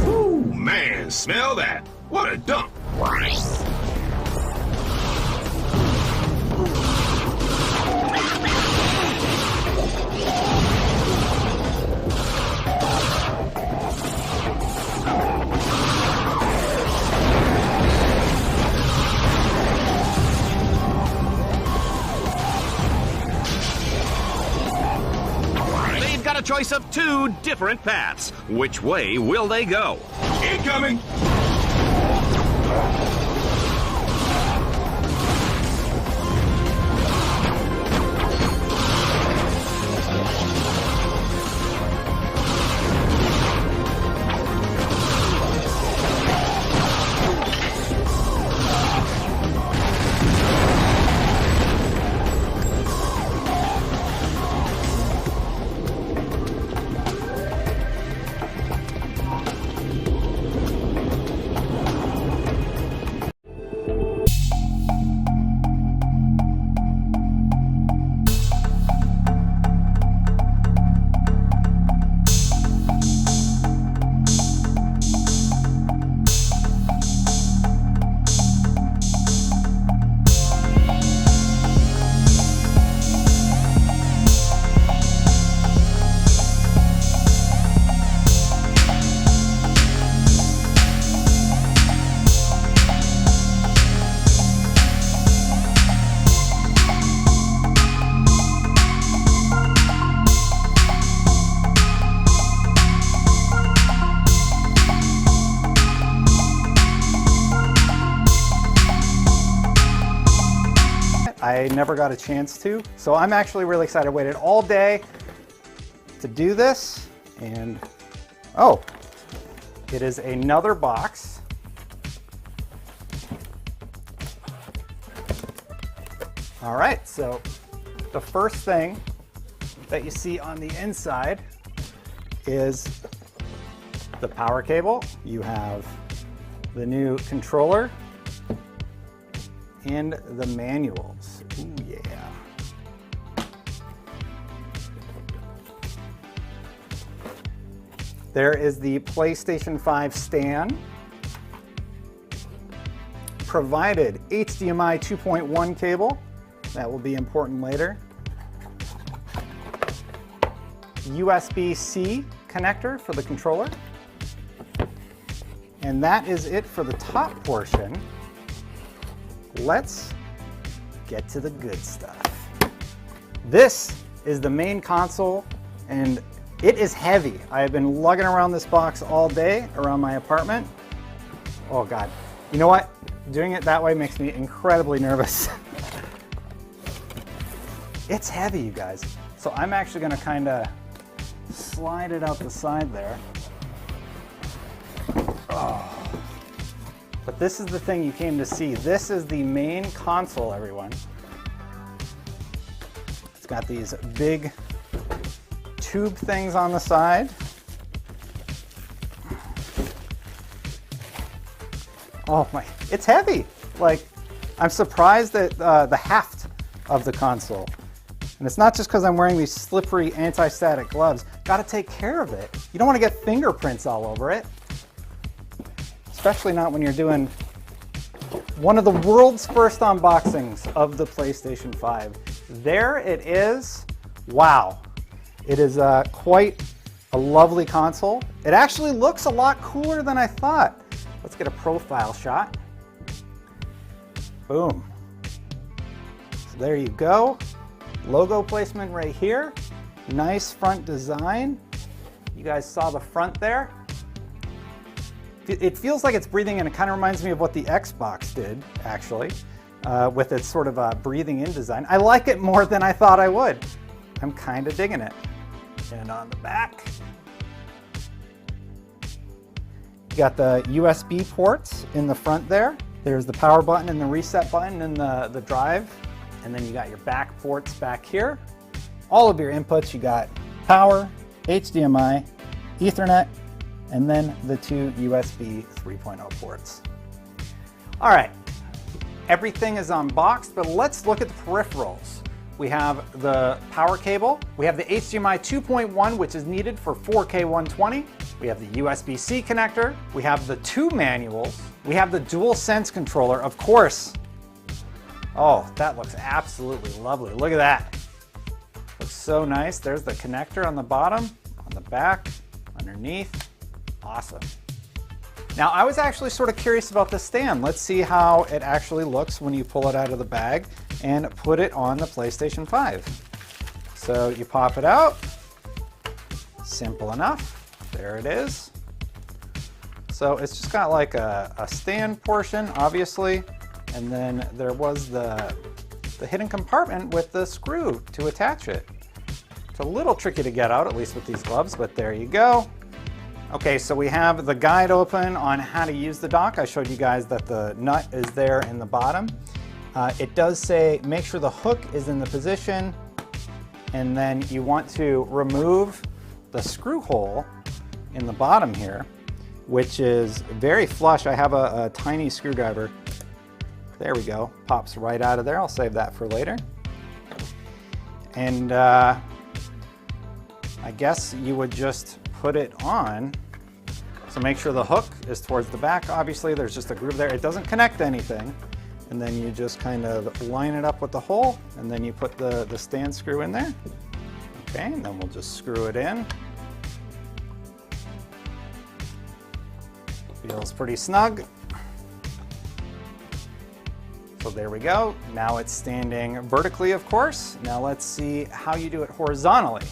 Woo, man, smell that. What a dump. choice of 2 different paths. Which way will they go? Incoming! I never got a chance to, so I'm actually really excited. I waited all day to do this, and oh, it is another box. All right, so the first thing that you see on the inside is the power cable. You have the new controller and the manuals. Ooh, yeah. There is the PlayStation 5 stand. Provided HDMI 2.1 cable. That will be important later. USB-C connector for the controller. And that is it for the top portion. Let's get to the good stuff. This is the main console, and it is heavy. I have been lugging around this box all day around my apartment. Oh God. You know what? Doing it that way makes me incredibly nervous. It's heavy, you guys. So I'm actually gonna kinda slide it out the side there. Oh. But this is the thing you came to see. This is the main console, everyone. It's got these big tube things on the side. Oh my, it's heavy. Like, I'm surprised at the heft of the console. And it's not just because I'm wearing these slippery anti-static gloves. Gotta take care of it. You don't want to get fingerprints all over it. Especially not when you're doing one of the world's first unboxings of the PlayStation 5. There it is. Wow. It is quite a lovely console. It actually looks a lot cooler than I thought. Let's get a profile shot. Boom. So there you go. Logo placement right here. Nice front design. You guys saw the front there. It feels like it's breathing in. It kind of reminds me of what the Xbox did, actually, with its sort of breathing in design. I like it more than I thought I would. I'm kind of digging it. And on the back, you got the USB ports in the front there. There's the power button and the reset button and the drive. And then you got your back ports back here. All of your inputs, you got power, HDMI, Ethernet, and then the 2 USB 3.0 ports. All right, everything is unboxed, but let's look at the peripherals. We have the power cable. We have the HDMI 2.1, which is needed for 4K 120. We have the USB-C connector. We have the 2 manuals. We have the DualSense controller, of course. Oh, that looks absolutely lovely. Look at that. Looks so nice. There's the connector on the bottom, on the back, underneath. Awesome. Now, I was actually sort of curious about the stand. Let's see how it actually looks when you pull it out of the bag and put it on the PlayStation 5. So you pop it out, Simple enough. There it is. So it's just got like a stand portion, obviously, and then there was the hidden compartment with the screw to attach it. It's a little tricky to get out, at least with these gloves, but there you go. Okay, so we have the guide open on how to use the dock. I showed you guys that the nut is there in the bottom. It does say make sure the hook is in the position, and then you want to remove the screw hole in the bottom here, which is very flush. I have a tiny screwdriver. There we go, pops right out of there. I'll save that for later. And I guess you would just put it on. So make sure the hook is towards the back. Obviously, there's just a groove there. It doesn't connect to anything. And then you just kind of line it up with the hole, and then you put the stand screw in there. Okay, and then we'll just screw it in. Feels pretty snug. So there we go. Now it's standing vertically, of course. Now let's see how you do it horizontally.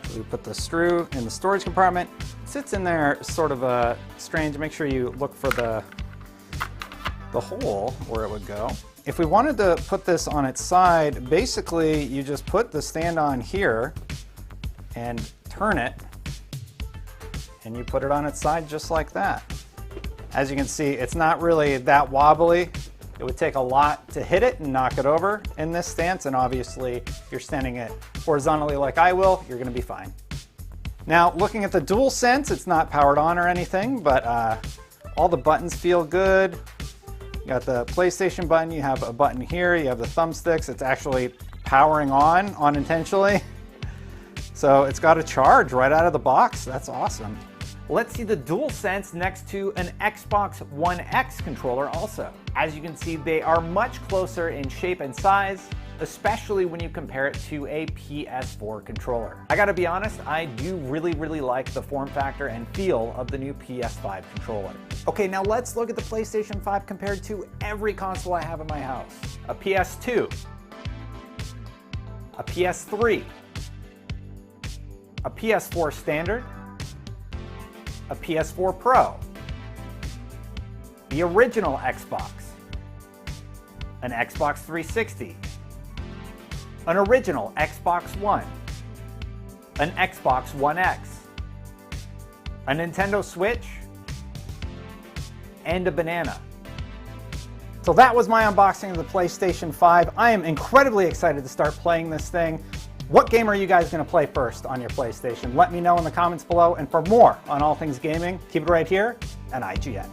So we put the screw in the storage compartment. It sits in there sort of strange. Make sure you look for the hole where it would go. If we wanted to put this on its side, basically you just put the stand on here and turn it, and you put it on its side just like that. As you can see, it's not really that wobbly. It would take a lot to hit it and knock it over in this stance, and obviously if you're standing it horizontally like I will, you're gonna be fine. Now, looking at the DualSense, it's not powered on or anything, but all the buttons feel good. You got the PlayStation button, you have a button here, you have the thumbsticks. It's actually powering on unintentionally. So it's got a charge right out of the box. That's awesome. Let's see the DualSense next to an Xbox One X controller also. As you can see, they are much closer in shape and size, especially when you compare it to a PS4 controller. I gotta be honest, I do really like the form factor and feel of the new PS5 controller. Okay, now let's look at the PlayStation 5 compared to every console I have in my house. A PS2, a PS3, a PS4 Standard, a PS4 Pro, the original Xbox, an Xbox 360, an original Xbox One, an Xbox One X, a Nintendo Switch, and a banana. So that was my unboxing of the PlayStation 5. I am incredibly excited to start playing this thing. What game are you guys going to play first on your PlayStation? Let me know in the comments below. And for more on all things gaming, keep it right here on IGN.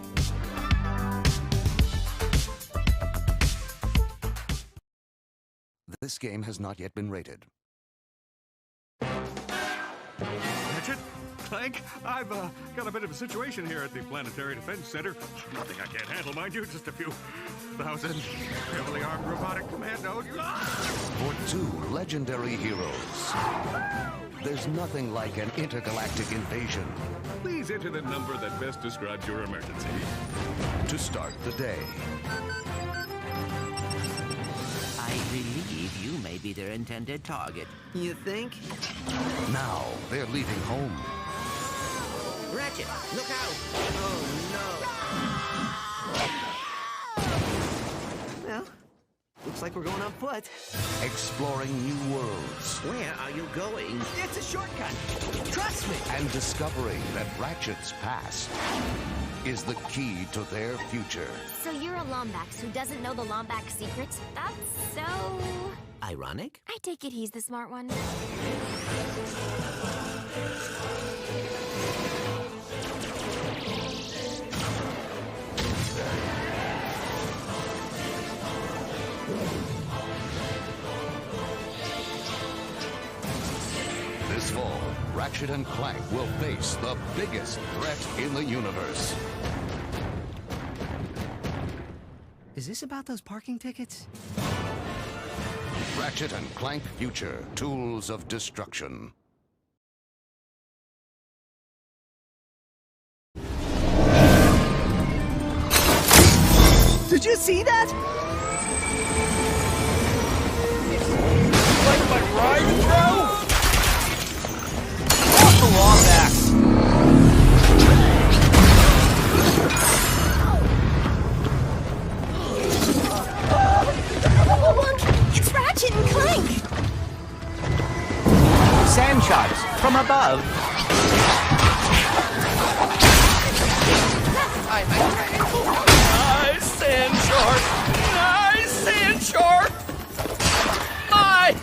This game has not yet been rated. Ratchet? Clank? I've got a bit of a situation here at the Planetary Defense Center. Nothing I can't handle, mind you. Just a few thousand heavily armed robotic commandos. For two legendary heroes, there's nothing like an intergalactic invasion. Please enter the number that best describes your emergency. To start the day. I believe you may be their intended target. You think? Now they're leaving home. Ratchet, look out! Oh no! Well, looks like we're going on foot. Exploring new worlds. Where are you going? It's a shortcut. Trust me. And discovering that Ratchet's past is the key to their future. So you're a Lombax who doesn't know the Lombax secrets? That's so... ironic? I take it he's the smart one. This fall, Ratchet and Clank will face the biggest threat in the universe. Is this about those parking tickets? Ratchet and Clank Future, Tools of Destruction. Did you see that? Like my ride, bro?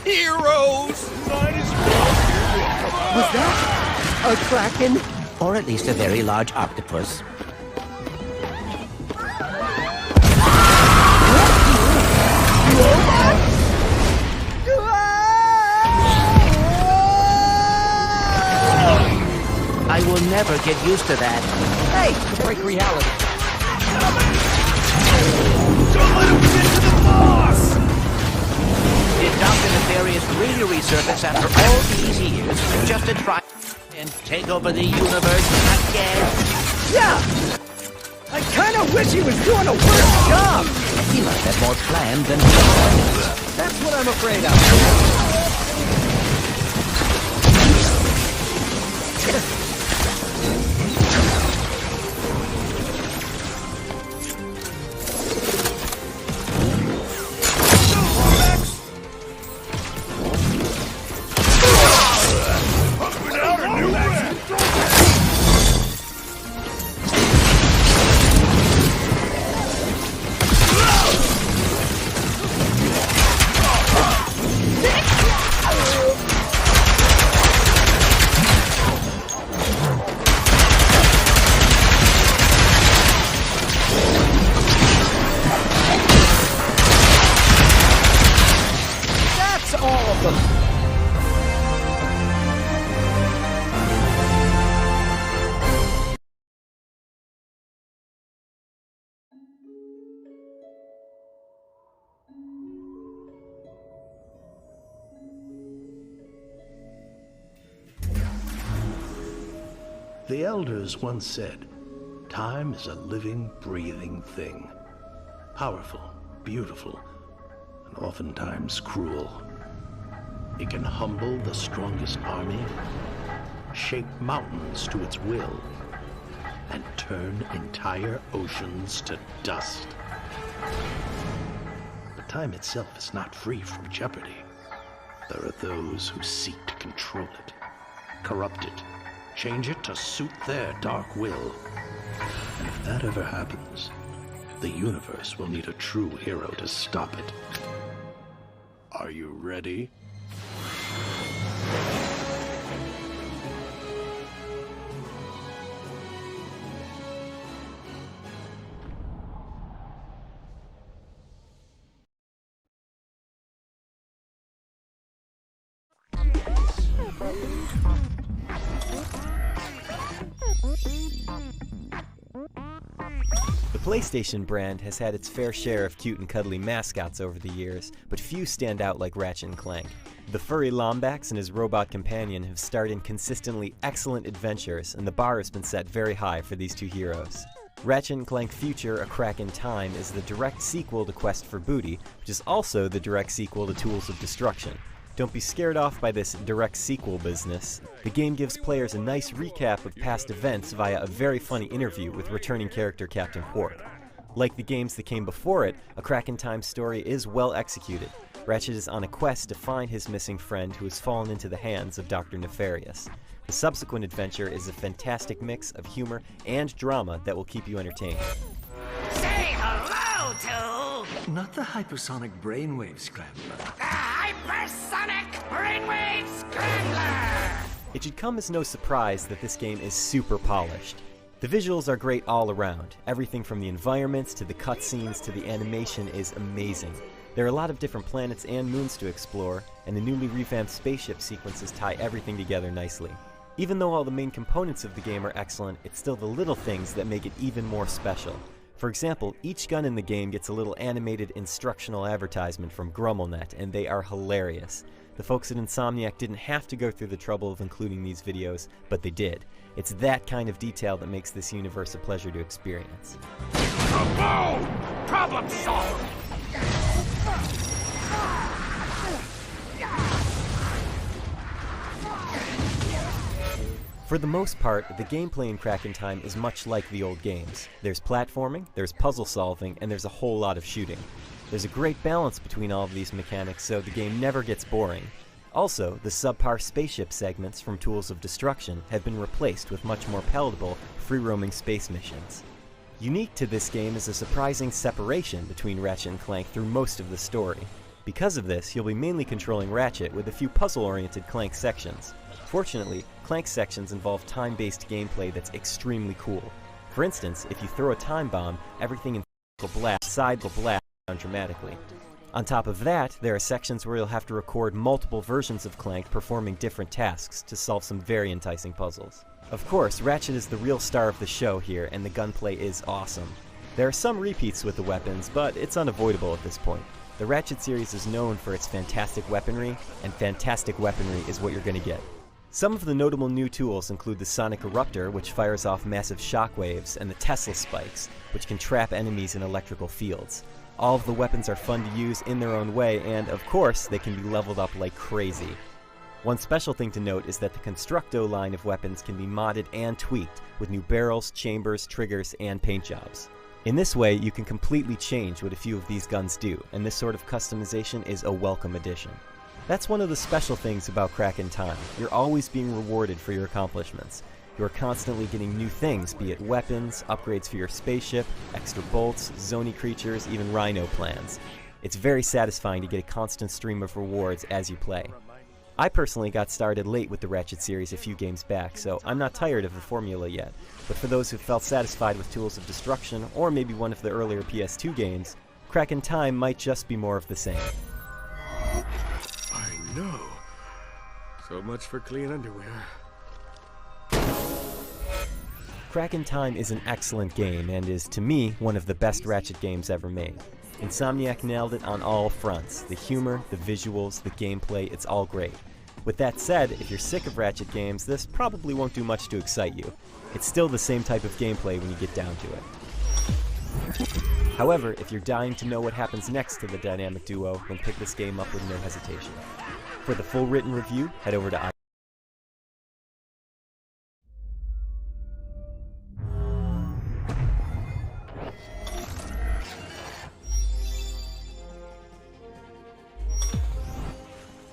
heroes! Might as well. Was that a kraken? Or at least a very large octopus. I will never get used to that. Hey, to break reality. Don't let him get to the boss! Did Dr. Nefarious really resurface after all these years just to try and take over the universe again? Yeah! I kinda wish he was doing a worse job! He must have more planned than planned. That's what I'm afraid of. The elders once said, time is a living, breathing thing. Powerful, beautiful, and oftentimes cruel. It can humble the strongest army, shake mountains to its will, and turn entire oceans to dust. But time itself is not free from jeopardy. There are those who seek to control it, corrupt it, change it to suit their dark will. And if that ever happens, the universe will need a true hero to stop it. Are you ready? The PlayStation brand has had its fair share of cute and cuddly mascots over the years, but few stand out like Ratchet & Clank. The furry Lombax and his robot companion have starred in consistently excellent adventures, and the bar has been set very high for these two heroes. Ratchet & Clank Future: A Crack in Time is the direct sequel to Quest for Booty, which is also the direct sequel to Tools of Destruction. Don't be scared off by this direct sequel business. The game gives players a nice recap of past events via a very funny interview with returning character Captain Quark. Like the games that came before it, A Crack in Time story is well executed. Ratchet is on a quest to find his missing friend who has fallen into the hands of Dr. Nefarious. The subsequent adventure is a fantastic mix of humor and drama that will keep you entertained. Say hello to... Not the hypersonic brainwave scrambler. The hypersonic brainwave scrambler! It should come as no surprise that this game is super polished. The visuals are great all around. Everything from the environments to the cutscenes to the animation is amazing. There are a lot of different planets and moons to explore, and the newly revamped spaceship sequences tie everything together nicely. Even though all the main components of the game are excellent, it's still the little things that make it even more special. For example, each gun in the game gets a little animated instructional advertisement from GrumbleNet, and they are hilarious. The folks at Insomniac didn't have to go through the trouble of including these videos, but they did. It's that kind of detail that makes this universe a pleasure to experience. Kaboom! Problem solved! For the most part, the gameplay in Crack in Time is much like the old games. There's platforming, there's puzzle solving, and there's a whole lot of shooting. There's a great balance between all of these mechanics, so the game never gets boring. Also, the subpar spaceship segments from Tools of Destruction have been replaced with much more palatable, free-roaming space missions. Unique to this game is a surprising separation between Ratchet and Clank through most of the story. Because of this, you'll be mainly controlling Ratchet with a few puzzle-oriented Clank sections. Fortunately, Clank sections involve time-based gameplay that's extremely cool. For instance, if you throw a time bomb, everything in side will blast down dramatically. On top of that, there are sections where you'll have to record multiple versions of Clank performing different tasks to solve some very enticing puzzles. Of course, Ratchet is the real star of the show here, and the gunplay is awesome. There are some repeats with the weapons, but it's unavoidable at this point. The Ratchet series is known for its fantastic weaponry, and fantastic weaponry is what you're going to get. Some of the notable new tools include the Sonic Eruptor, which fires off massive shockwaves, and the Tesla Spikes, which can trap enemies in electrical fields. All of the weapons are fun to use in their own way, and of course, they can be leveled up like crazy. One special thing to note is that the Constructo line of weapons can be modded and tweaked, with new barrels, chambers, triggers, and paint jobs. In this way, you can completely change what a few of these guns do, and this sort of customization is a welcome addition. That's one of the special things about Crack in Time. You're always being rewarded for your accomplishments. You are constantly getting new things, be it weapons, upgrades for your spaceship, extra bolts, zony creatures, even rhino plans. It's very satisfying to get a constant stream of rewards as you play. I personally got started late with the Ratchet series a few games back, so I'm not tired of the formula yet. But for those who felt satisfied with Tools of Destruction, or maybe one of the earlier PS2 games, Crack in Time might just be more of the same. I know. So much for clean underwear. Crack in Time is an excellent game, and is, to me, one of the best Ratchet games ever made. Insomniac nailed it on all fronts. The humor, the visuals, the gameplay, it's all great. With that said, if you're sick of Ratchet games, this probably won't do much to excite you. It's still the same type of gameplay when you get down to it. However, if you're dying to know what happens next to the dynamic duo, then pick this game up with no hesitation. For the full written review, head over to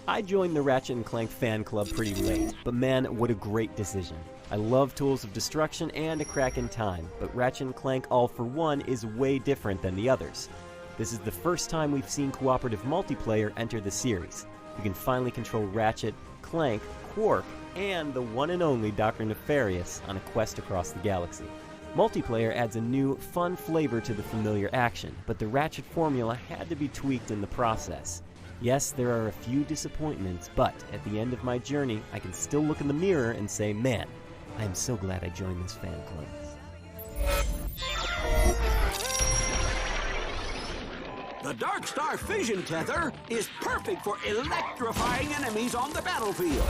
I joined the Ratchet & Clank fan club pretty late, but man, what a great decision. I love Tools of Destruction and A Crack in Time, but Ratchet & Clank All for One is way different than the others. This is the first time we've seen cooperative multiplayer enter the series. You can finally control Ratchet, Clank, Quark, and the one and only Dr. Nefarious on a quest across the galaxy. Multiplayer adds a new, fun flavor to the familiar action, but the Ratchet formula had to be tweaked in the process. Yes, there are a few disappointments, but at the end of my journey, I can still look in the mirror and say, man, I am so glad I joined this fan club. The Dark Star Fission Tether is perfect for electrifying enemies on the battlefield.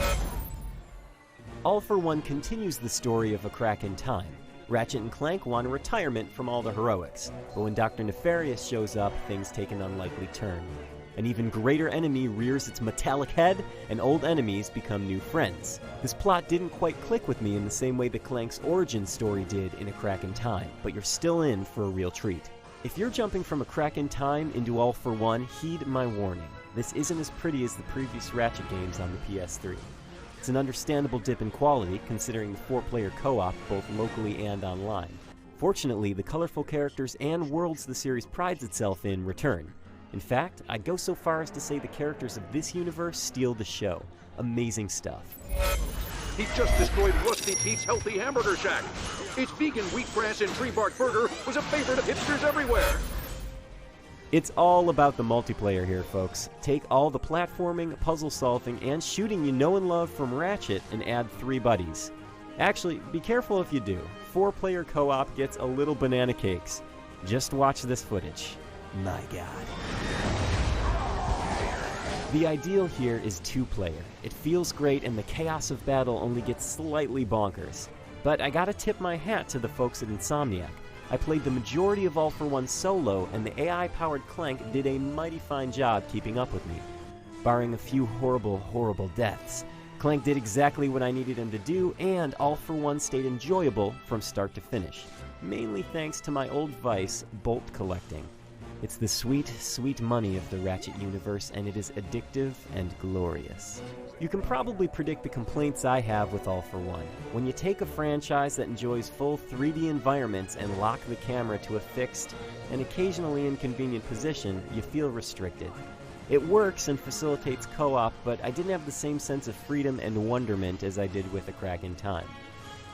All for One continues the story of A Crack in Time. Ratchet and Clank want a retirement from all the heroics, but when Dr. Nefarious shows up, things take an unlikely turn. An even greater enemy rears its metallic head, and old enemies become new friends. This plot didn't quite click with me in the same way that Clank's origin story did in A Crack in Time, but you're still in for a real treat. If you're jumping from A Crack in Time into All for One, heed my warning. This isn't as pretty as the previous Ratchet games on the PS3. It's an understandable dip in quality, considering the 4-player co-op both locally and online. Fortunately, the colorful characters and worlds the series prides itself in return. In fact, I'd go so far as to say the characters of this universe steal the show. Amazing stuff. He just destroyed Rusty Pete's Healthy Hamburger Shack. Its vegan wheatgrass and tree bark burger was a favorite of hipsters everywhere. It's all about the multiplayer here, folks. Take all the platforming, puzzle solving, and shooting you know and love from Ratchet and add 3 buddies. Actually, be careful if you do. 4-player co-op gets a little banana cakes. Just watch this footage. My God. The ideal here is 2-player. It feels great and the chaos of battle only gets slightly bonkers. But I gotta tip my hat to the folks at Insomniac. I played the majority of All for One solo, and the AI-powered Clank did a mighty fine job keeping up with me. Barring a few horrible, horrible deaths, Clank did exactly what I needed him to do, and All for One stayed enjoyable from start to finish. Mainly thanks to my old vice, bolt collecting. It's the sweet, sweet money of the Ratchet universe, and it is addictive and glorious. You can probably predict the complaints I have with All for One. When you take a franchise that enjoys full 3D environments and lock the camera to a fixed and occasionally inconvenient position, you feel restricted. It works and facilitates co-op, but I didn't have the same sense of freedom and wonderment as I did with A Crack in Time.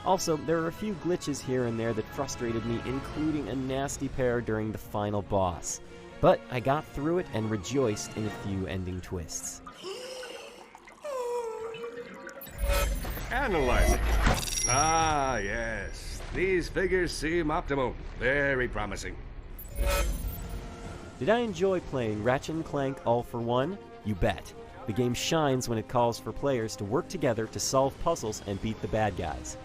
Also, there were a few glitches here and there that frustrated me, including a nasty pair during the final boss. But I got through it and rejoiced in a few ending twists. Analyzing. Ah, yes. These figures seem optimal. Very promising. Did I enjoy playing Ratchet & Clank All for One? You bet. The game shines when it calls for players to work together to solve puzzles and beat the bad guys.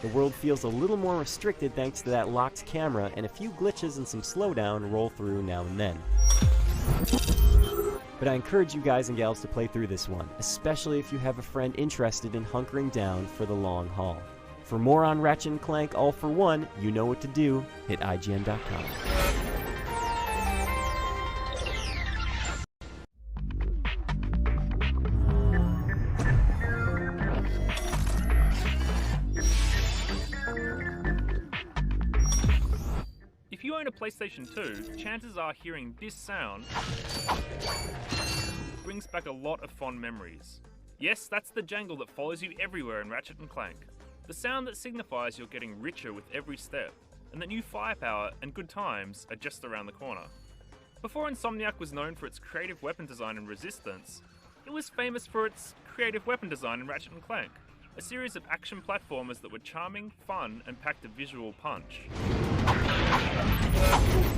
The world feels a little more restricted thanks to that locked camera, and a few glitches and some slowdown roll through now and then. But I encourage you guys and gals to play through this one, especially if you have a friend interested in hunkering down for the long haul. For more on Ratchet & Clank All for One, you know what to do. Hit IGN.com. If you own a PlayStation 2, chances are hearing this sound brings back a lot of fond memories. Yes, that's the jangle that follows you everywhere in Ratchet & Clank. The sound that signifies you're getting richer with every step, and that new firepower and good times are just around the corner. Before Insomniac was known for its creative weapon design in Resistance, it was famous for its creative weapon design in Ratchet & Clank, a series of action platformers that were charming, fun, and packed a visual punch.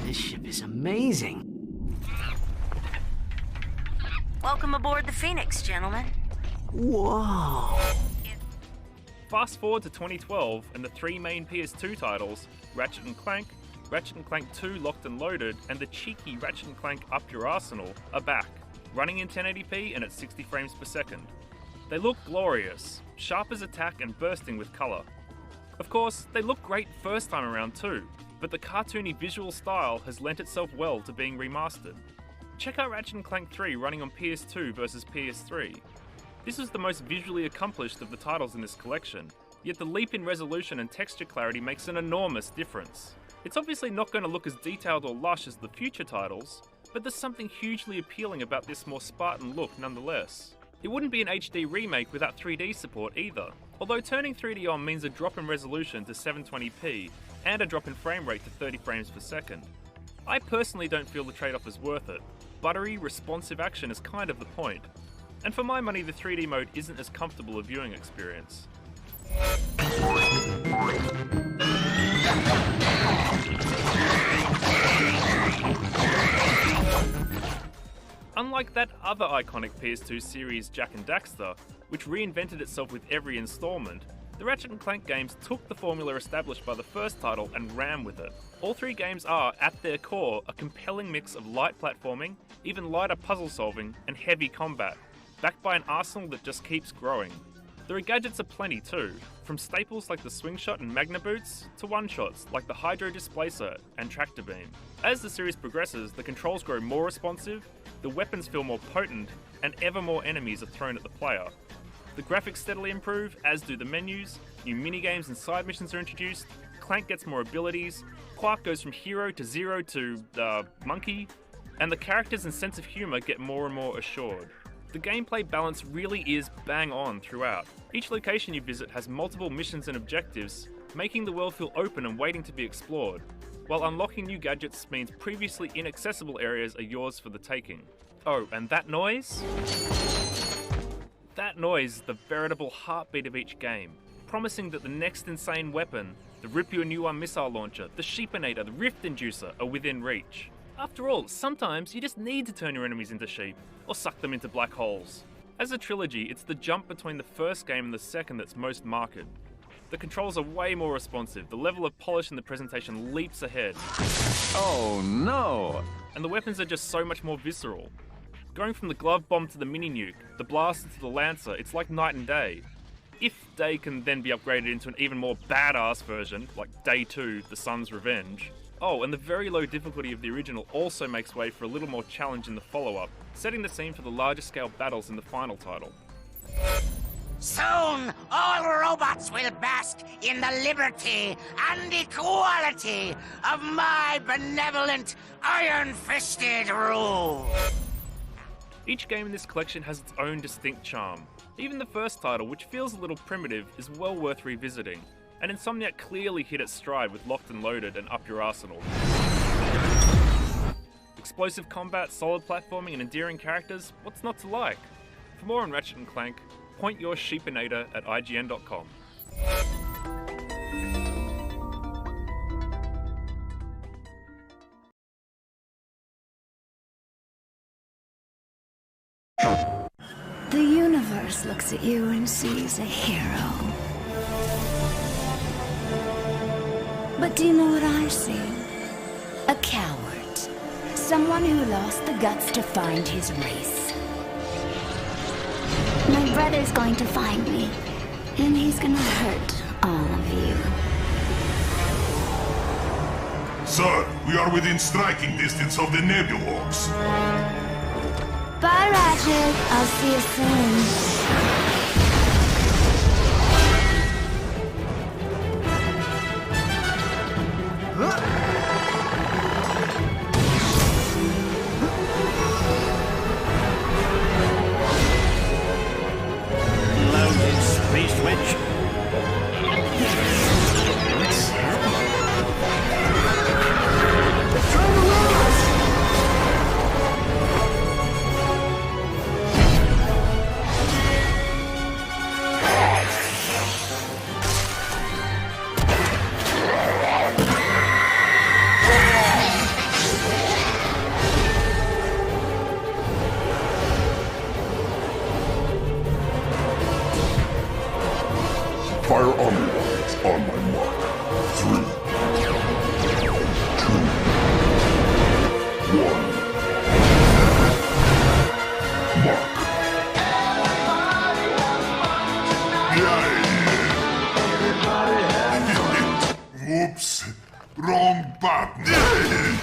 This ship is amazing. Welcome aboard the Phoenix, gentlemen. Whoa. Fast forward to 2012, and the three main PS2 titles, Ratchet & Clank 2 Locked and Loaded, and the cheeky Ratchet & Clank Up Your Arsenal, are back, running in 1080p and at 60 frames per second. They look glorious, sharp as a tack and bursting with colour. Of course, they look great first time around too, but the cartoony visual style has lent itself well to being remastered. Check out Ratchet & Clank 3 running on PS2 versus PS3. This is the most visually accomplished of the titles in this collection, yet the leap in resolution and texture clarity makes an enormous difference. It's obviously not going to look as detailed or lush as the future titles, but there's something hugely appealing about this more Spartan look nonetheless. It wouldn't be an HD remake without 3D support either, although turning 3D on means a drop in resolution to 720p and a drop in frame rate to 30 frames per second. I personally don't feel the trade-off is worth it. Buttery, responsive action is kind of the point. And for my money, the 3D mode isn't as comfortable a viewing experience. Unlike that other iconic PS2 series, Jak and Daxter, which reinvented itself with every installment, the Ratchet & Clank games took the formula established by the first title and ran with it. All three games are, at their core, a compelling mix of light platforming, even lighter puzzle solving, and heavy combat, backed by an arsenal that just keeps growing. There are gadgets aplenty too, from staples like the swing shot and magna boots, to one-shots like the hydro displacer and tractor beam. As the series progresses, the controls grow more responsive, the weapons feel more potent, and ever more enemies are thrown at the player. The graphics steadily improve, as do the menus, new minigames and side missions are introduced, Clank gets more abilities, Quark goes from hero to zero to, monkey, and the characters and sense of humour get more and more assured. The gameplay balance really is bang on throughout. Each location you visit has multiple missions and objectives, making the world feel open and waiting to be explored, while unlocking new gadgets means previously inaccessible areas are yours for the taking. Oh, and that noise? That noise is the veritable heartbeat of each game, promising that the next insane weapon, the Rip You a New One missile launcher, the Sheepinator, the Rift Inducer, are within reach. After all, sometimes you just need to turn your enemies into sheep, or suck them into black holes. As a trilogy, it's the jump between the first game and the second that's most marked. The controls are way more responsive, the level of polish in the presentation leaps ahead. Oh no! And the weapons are just so much more visceral. Going from the glove bomb to the mini-nuke, the blaster to the lancer, it's like night and day. If Day can then be upgraded into an even more badass version, like Day 2, The Sun's Revenge. Oh, and the very low difficulty of the original also makes way for a little more challenge in the follow-up, setting the scene for the larger scale battles in the final title. Soon, all robots will bask in the liberty and equality of my benevolent, iron-fisted rule. Each game in this collection has its own distinct charm. Even the first title, which feels a little primitive, is well worth revisiting, and Insomniac clearly hit its stride with Locked and Loaded and Up Your Arsenal. Explosive combat, solid platforming, and endearing characters, what's not to like? For more on Ratchet & Clank, point your sheepinator at IGN.com. The universe looks at you and sees a hero. But do you know what I see? A coward. Someone who lost the guts to find his race. My brother's going to find me, and he's gonna hurt all of you. Sir, we are within striking distance of the Nebulorks. Bye, Ratchet. I'll see you soon. Loaded space witch. What's happening? Fire army lines on my mark. 3, 2, 1. Mark. Whoops. Wrong button.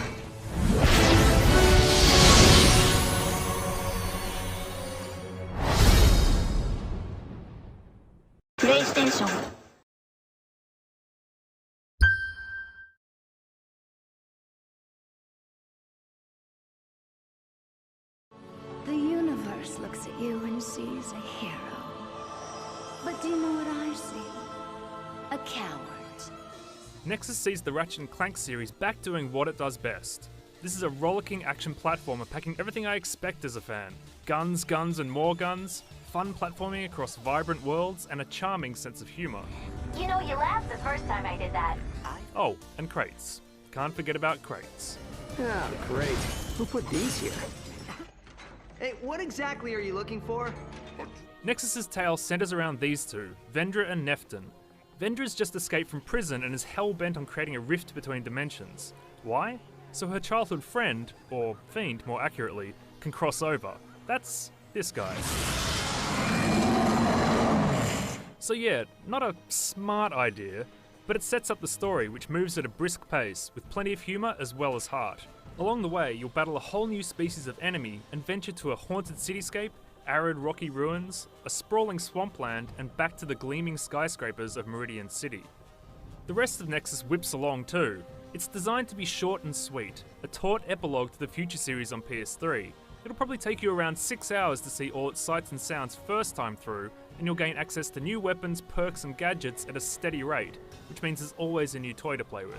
PlayStation. The universe looks at you and sees a hero. But do you know what I see? A coward. Nexus sees the Ratchet & Clank series back doing what it does best. This is a rollicking action platformer packing everything I expect as a fan. Guns, guns, and more guns, fun platforming across vibrant worlds, and a charming sense of humour. You know, you laughed the first time I did that. Oh, and crates. Can't forget about crates. Ah, great. Who put these here? Hey, what exactly are you looking for? Nexus's tale centers around these two, Vendra and Nefton. Vendra's just escaped from prison and is hell-bent on creating a rift between dimensions. Why? So her childhood friend, or fiend more accurately, can cross over. That's this guy. So yeah, not a smart idea, but it sets up the story, which moves at a brisk pace, with plenty of humour as well as heart. Along the way, you'll battle a whole new species of enemy and venture to a haunted cityscape, arid rocky ruins, a sprawling swampland, and back to the gleaming skyscrapers of Meridian City. The rest of Nexus whips along too. It's designed to be short and sweet, a taut epilogue to the future series on PS3. It'll probably take you around 6 hours to see all its sights and sounds first time through, and you'll gain access to new weapons, perks, and gadgets at a steady rate, which means there's always a new toy to play with.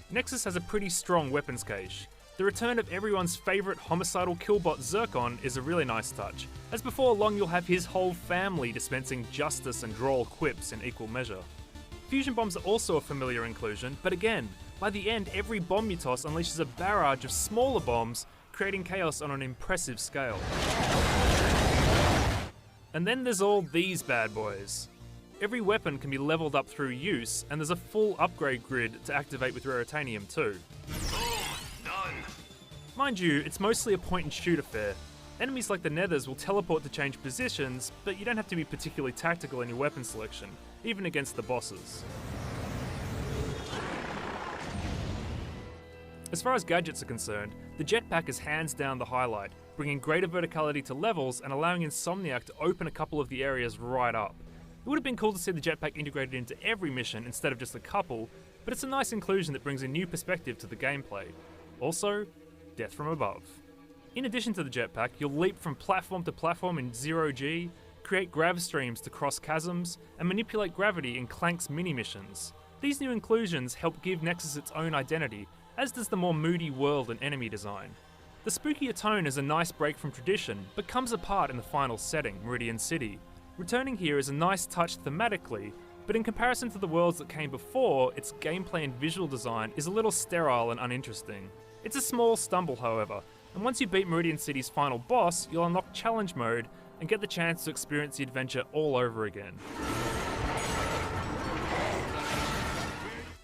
Nexus has a pretty strong weapons cache. The return of everyone's favourite homicidal killbot Zircon is a really nice touch, as before long you'll have his whole family dispensing justice and droll quips in equal measure. Fusion bombs are also a familiar inclusion, but again, by the end every bomb you toss unleashes a barrage of smaller bombs, creating chaos on an impressive scale. And then there's all these bad boys. Every weapon can be leveled up through use, and there's a full upgrade grid to activate with Raritanium too. Mind you, it's mostly a point-and-shoot affair. Enemies like the Nethers will teleport to change positions, but you don't have to be particularly tactical in your weapon selection, even against the bosses. As far as gadgets are concerned, the jetpack is hands down the highlight, bringing greater verticality to levels and allowing Insomniac to open a couple of the areas right up. It would have been cool to see the jetpack integrated into every mission instead of just a couple, but it's a nice inclusion that brings a new perspective to the gameplay. Also, death from above. In addition to the jetpack, you'll leap from platform to platform in 0G, create grav streams to cross chasms, and manipulate gravity in Clank's mini-missions. These new inclusions help give Nexus its own identity, as does the more moody world and enemy design. The spookier tone is a nice break from tradition, but comes apart in the final setting, Meridian City. Returning here is a nice touch thematically, but in comparison to the worlds that came before, its gameplay and visual design is a little sterile and uninteresting. It's a small stumble, however, and once you beat Meridian City's final boss, you'll unlock challenge mode and get the chance to experience the adventure all over again.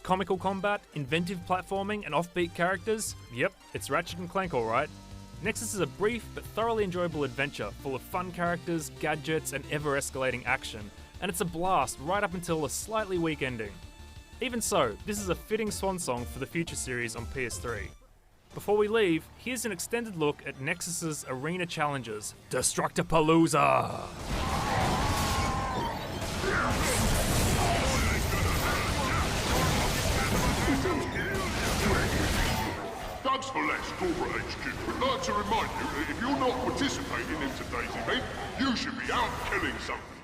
Comical combat, inventive platforming, and offbeat characters? Yep, it's Ratchet & Clank alright. Nexus is a brief but thoroughly enjoyable adventure full of fun characters, gadgets, and ever-escalating action, and it's a blast right up until a slightly weak ending. Even so, this is a fitting swan song for the future series on PS3. Before we leave, here's an extended look at Nexus's arena challenges, Destructapalooza! Thanks for Lex Corporate HQ. We'd like to remind you that if you're not participating in today's event, you should be out killing something.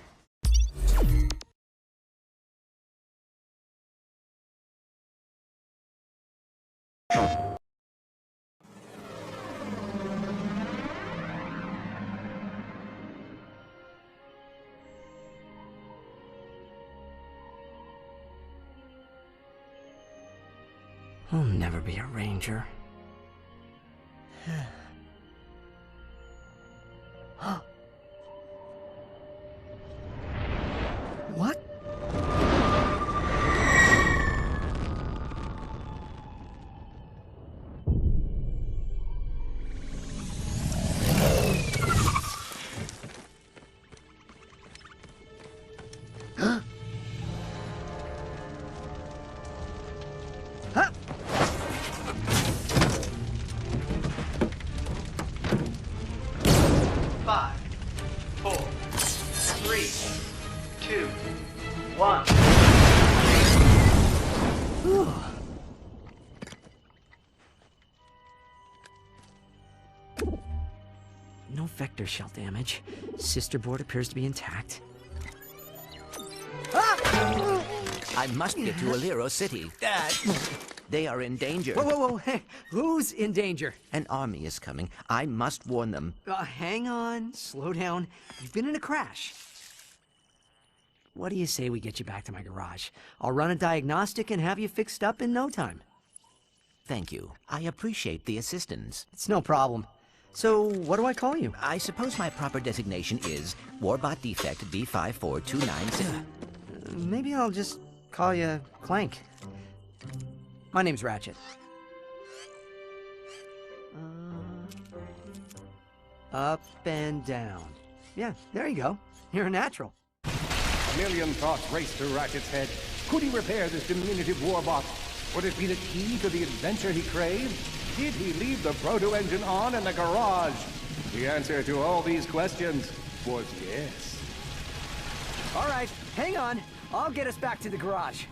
I'll never be a ranger. What? No vector shell damage. Sister board appears to be intact. I must get to Alero City. They are in danger. Whoa, whoa, whoa. Hey, who's in danger? An army is coming. I must warn them. Hang on. Slow down. You've been in a crash. What do you say we get you back to my garage? I'll run a diagnostic and have you fixed up in no time. Thank you. I appreciate the assistance. It's no problem. So, what do I call you? I suppose my proper designation is Warbot Defect B54296. Maybe I'll just call you Clank. My name's Ratchet. Up and down. Yeah, there you go. You're a natural. A million thoughts raced through Ratchet's head. Could he repair this diminutive warbot? Would it be the key to the adventure he craved? Did he leave the proto-engine on in the garage? The answer to all these questions was yes. All right, hang on. I'll get us back to the garage.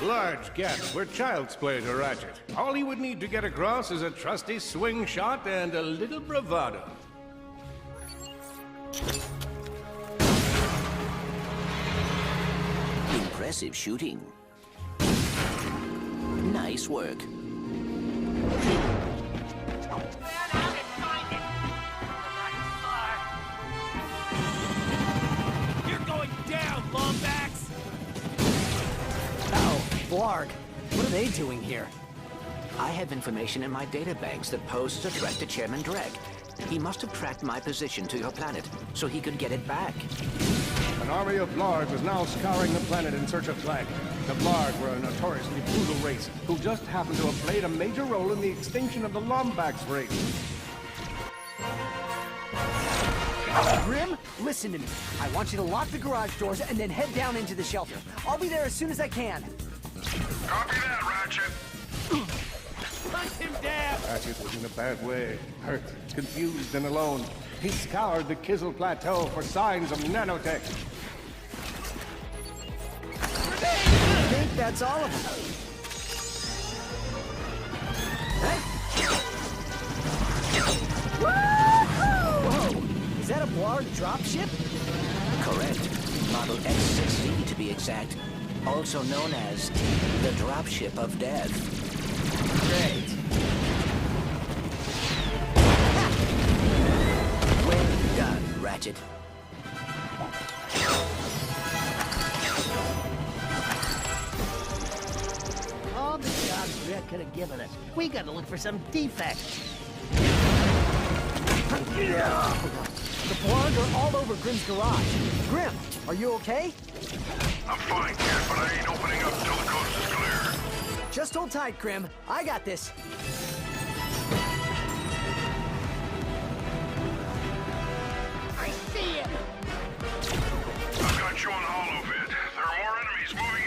Large gaps were child's play to Ratchet. All he would need to get across is a trusty swing shot and a little bravado. Impressive shooting. Nice work. You're going down, Lombax! Oh, Blarg. What are they doing here? I have information in my databanks that poses a threat to Chairman Dreg. He must have tracked my position to your planet, so he could get it back. An army of Blarg was now scouring the planet in search of Clank. The Blarg were a notoriously brutal race who just happened to have played a major role in the extinction of the Lombax race. Grim, listen to me. I want you to lock the garage doors and then head down into the shelter. I'll be there as soon as I can. Copy that, Ratchet. Hunt him down! Ratchet was in a bad way. Hurt, confused, and alone. He scoured the Kizzle Plateau for signs of nanotech. I think that's all of them. our dropship? Correct. Model X-6C to be exact. Also known as the dropship of death. Great. Well done, Ratchet. All the jobs Red could have given us. We gotta look for some defects. The blondes are all over Grimm's garage. Grimm, are you okay? I'm fine, kid, but I ain't opening up till the coast is clear. Just hold tight, Grimm. I got this. I see it! I've got you on holovid. There are more enemies moving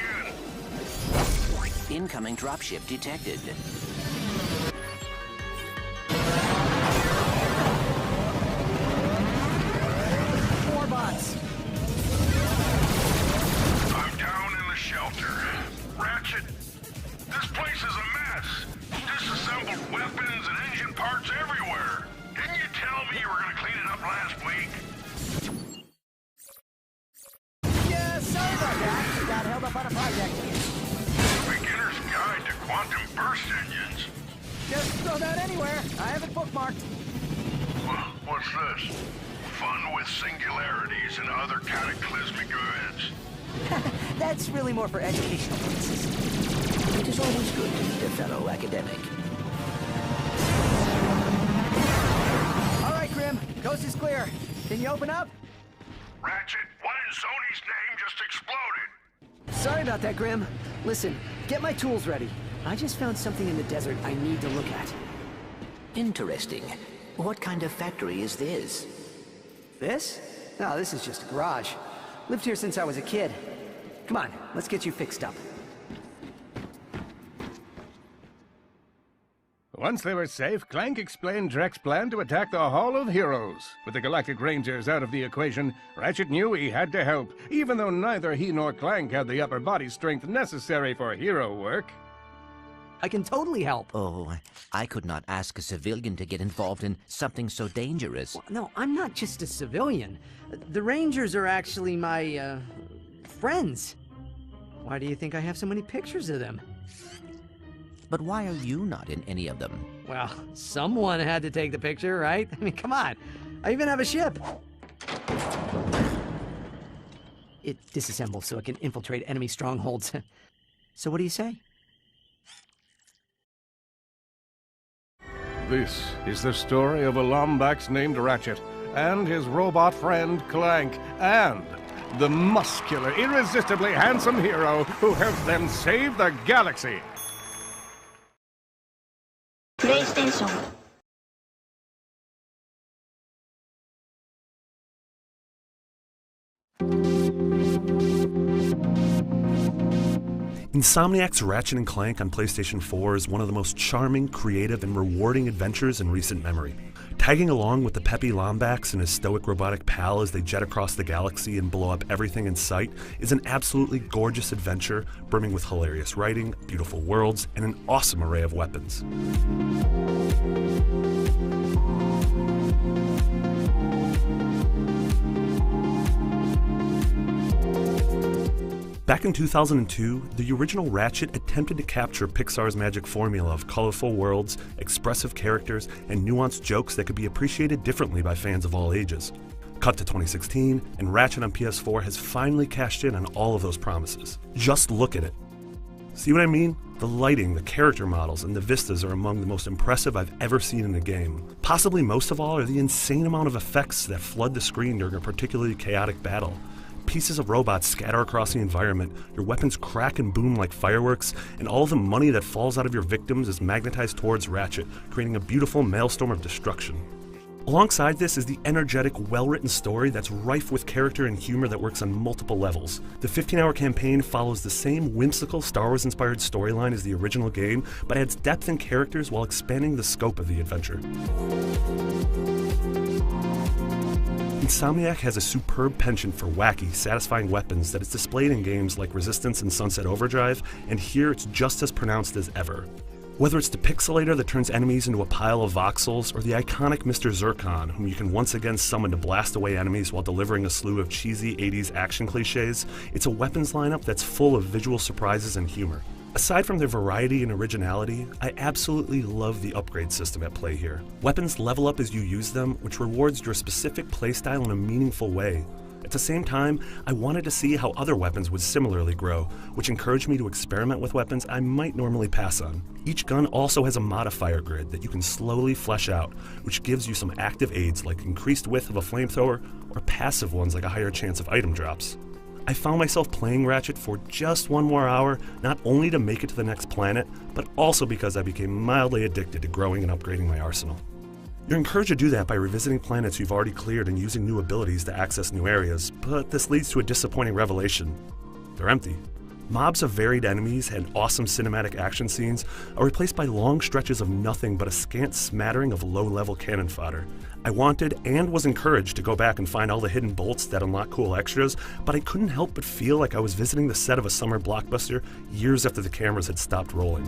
in. Incoming dropship detected. Warbots. I'm down in the shelter. Ratchet, this place is a mess. Disassembled weapons and engine parts everywhere. Didn't you tell me you were gonna clean it up last week? Yeah, sorry about that. Got held up on a project. Beginner's Guide to Quantum Burst Engines. Just throw that anywhere. I have it bookmarked. What's this? Fun with singularities and other cataclysmic events. That's really more for educational purposes. It is always good to meet a fellow academic. All right, Grimm. Coast is clear. Can you open up? Ratchet, what in Sony's name just exploded? Sorry about that, Grimm. Listen, get my tools ready. I just found something in the desert I need to look at. Interesting. What kind of factory is this? This? No, this is just a garage. Lived here since I was a kid. Come on, let's get you fixed up. Once they were safe, Clank explained Drek's plan to attack the Hall of Heroes. With the Galactic Rangers out of the equation, Ratchet knew he had to help, even though neither he nor Clank had the upper body strength necessary for hero work. I can totally help. Oh, I could not ask a civilian to get involved in something so dangerous. Well, no, I'm not just a civilian. The Rangers are actually my, friends. Why do you think I have so many pictures of them? But why are you not in any of them? Well, someone had to take the picture, right? I mean, come on. I even have a ship. It disassembles so it can infiltrate enemy strongholds. So what do you say? This is the story of a Lombax named Ratchet, and his robot friend Clank, and the muscular, irresistibly handsome hero who helped them save the galaxy. PlayStation. Insomniac's Ratchet & Clank on PlayStation 4 is one of the most charming, creative, and rewarding adventures in recent memory. Tagging along with the peppy Lombax and his stoic robotic pal as they jet across the galaxy and blow up everything in sight is an absolutely gorgeous adventure, brimming with hilarious writing, beautiful worlds, and an awesome array of weapons. Back in 2002, the original Ratchet attempted to capture Pixar's magic formula of colorful worlds, expressive characters, and nuanced jokes that could be appreciated differently by fans of all ages. Cut to 2016, and Ratchet on PS4 has finally cashed in on all of those promises. Just look at it. See what I mean? The lighting, the character models, and the vistas are among the most impressive I've ever seen in a game. Possibly most of all are the insane amount of effects that flood the screen during a particularly chaotic battle. Pieces of robots scatter across the environment, your weapons crack and boom like fireworks, and all of the money that falls out of your victims is magnetized towards Ratchet, creating a beautiful maelstrom of destruction. Alongside this is the energetic, well-written story that's rife with character and humor that works on multiple levels. The 15-hour campaign follows the same whimsical Star Wars-inspired storyline as the original game, but adds depth and characters while expanding the scope of the adventure. Insomniac has a superb penchant for wacky, satisfying weapons that is displayed in games like Resistance and Sunset Overdrive, and here it's just as pronounced as ever. Whether it's the pixelator that turns enemies into a pile of voxels, or the iconic Mr. Zircon, whom you can once again summon to blast away enemies while delivering a slew of cheesy 80s action cliches, it's a weapons lineup that's full of visual surprises and humor. Aside from their variety and originality, I absolutely love the upgrade system at play here. Weapons level up as you use them, which rewards your specific playstyle in a meaningful way. At the same time, I wanted to see how other weapons would similarly grow, which encouraged me to experiment with weapons I might normally pass on. Each gun also has a modifier grid that you can slowly flesh out, which gives you some active aids like increased width of a flamethrower, or passive ones like a higher chance of item drops. I found myself playing Ratchet for just one more hour, not only to make it to the next planet, but also because I became mildly addicted to growing and upgrading my arsenal. You're encouraged to do that by revisiting planets you've already cleared and using new abilities to access new areas, but this leads to a disappointing revelation. They're empty. Mobs of varied enemies and awesome cinematic action scenes are replaced by long stretches of nothing but a scant smattering of low-level cannon fodder. I wanted and was encouraged to go back and find all the hidden bolts that unlock cool extras, but I couldn't help but feel like I was visiting the set of a summer blockbuster years after the cameras had stopped rolling.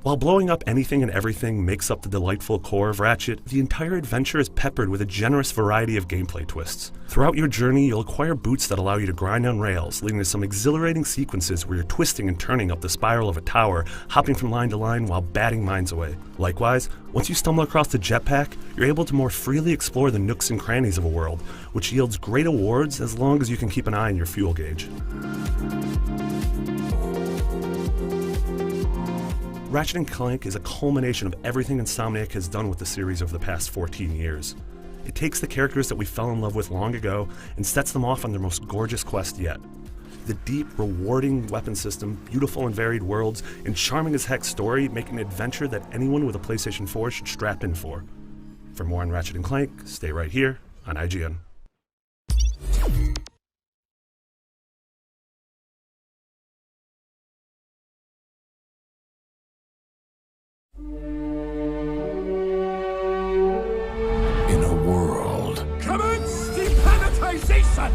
While blowing up anything and everything makes up the delightful core of Ratchet, the entire adventure is peppered with a generous variety of gameplay twists. Throughout your journey, you'll acquire boots that allow you to grind on rails, leading to some exhilarating sequences where you're twisting and turning up the spiral of a tower, hopping from line to line while batting mines away. Likewise, once you stumble across the jetpack, you're able to more freely explore the nooks and crannies of a world, which yields great awards as long as you can keep an eye on your fuel gauge. Ratchet & Clank is a culmination of everything Insomniac has done with the series over the past 14 years. It takes the characters that we fell in love with long ago and sets them off on their most gorgeous quest yet. The deep, rewarding weapon system, beautiful and varied worlds, and charming as heck story make an adventure that anyone with a PlayStation 4 should strap in for. For more on Ratchet & Clank, stay right here on IGN. In a world. Commence deplanetization!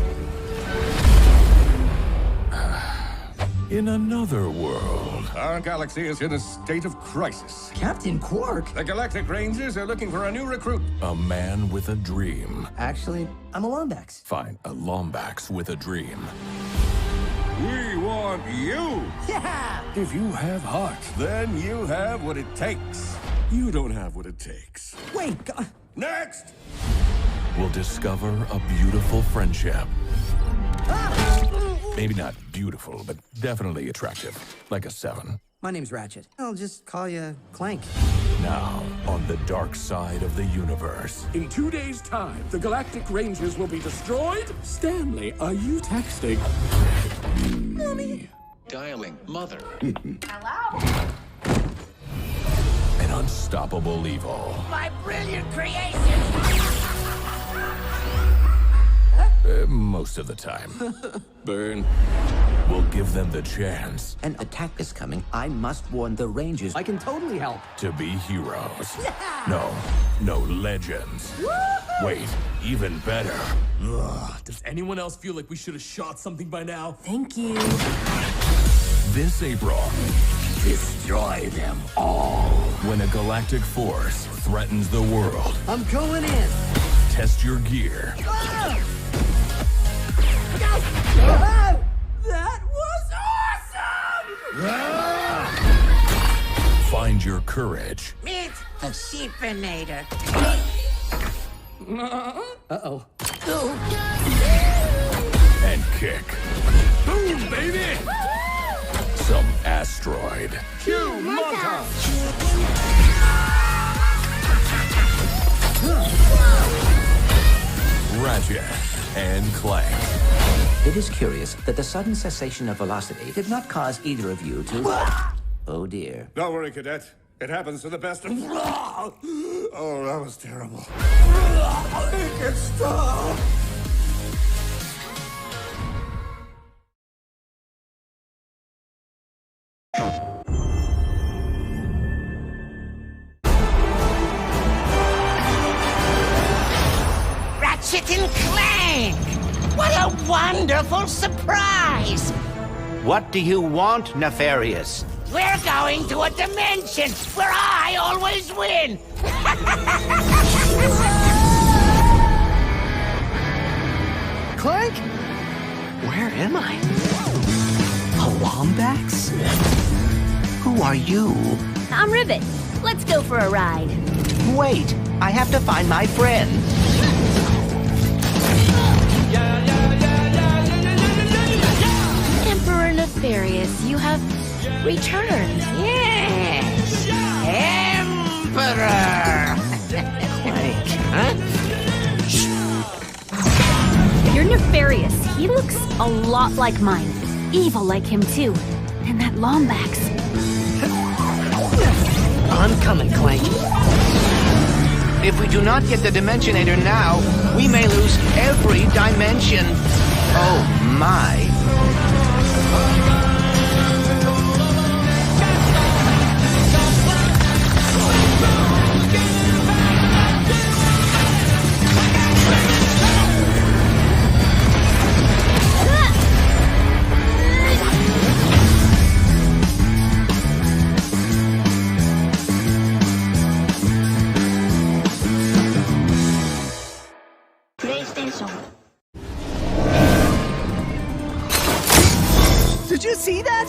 In another world. Our galaxy is in a state of crisis. Captain Quark? The Galactic Rangers are looking for a new recruit. A man with a dream. Actually, I'm a Lombax. Fine, a Lombax with a dream. We want you! Yeah! If you have heart, Then you have what it takes. you don't have what it takes. Wait, Next! We'll discover a beautiful friendship. Maybe not beautiful, but definitely attractive. Like a 7. My name's Ratchet. I'll just call you Clank. Now, on the dark side of the universe. In 2 days' time, the Galactic Rangers will be destroyed? Stanley, are you texting? Mommy. Dialing mother. Hello? An unstoppable evil. My brilliant creation! Most of the time. Burn. We'll give them the chance An attack is coming. I must warn the Rangers. I can totally help. to be heroes. No legends. Wait, even better. Does anyone else feel like we should have shot something by now? Thank you. This April, Destroy them all. when a galactic force threatens the world, I'm going in. test your gear. That was awesome! Find your courage Meet the Sheepinator. Uh-oh. and kick Boom, baby! some asteroid. Cue montage! Ratchet and Clank. It is curious that the sudden cessation of velocity did not cause either of you to... Oh, dear. Don't worry, Cadet. It happens to the best of... Oh, that was terrible. It's stop! Ratchet and Clank! What a wonderful surprise! What do you want, Nefarious? We're going to a dimension where I always win! Clank? Where am I? A Lombax? Who are you? I'm Ribbit. Let's go for a ride. Wait, I have to find my friend. Emperor Nefarious, you have returned. Yes! Emperor! Clank. Huh? You're Nefarious. He looks a lot like mine. Evil like him, too. And that Lombax. I'm coming, Clank. If we do not get the Dimensionator now, we may lose every dimension. Oh my. PlayStation. Did you see that?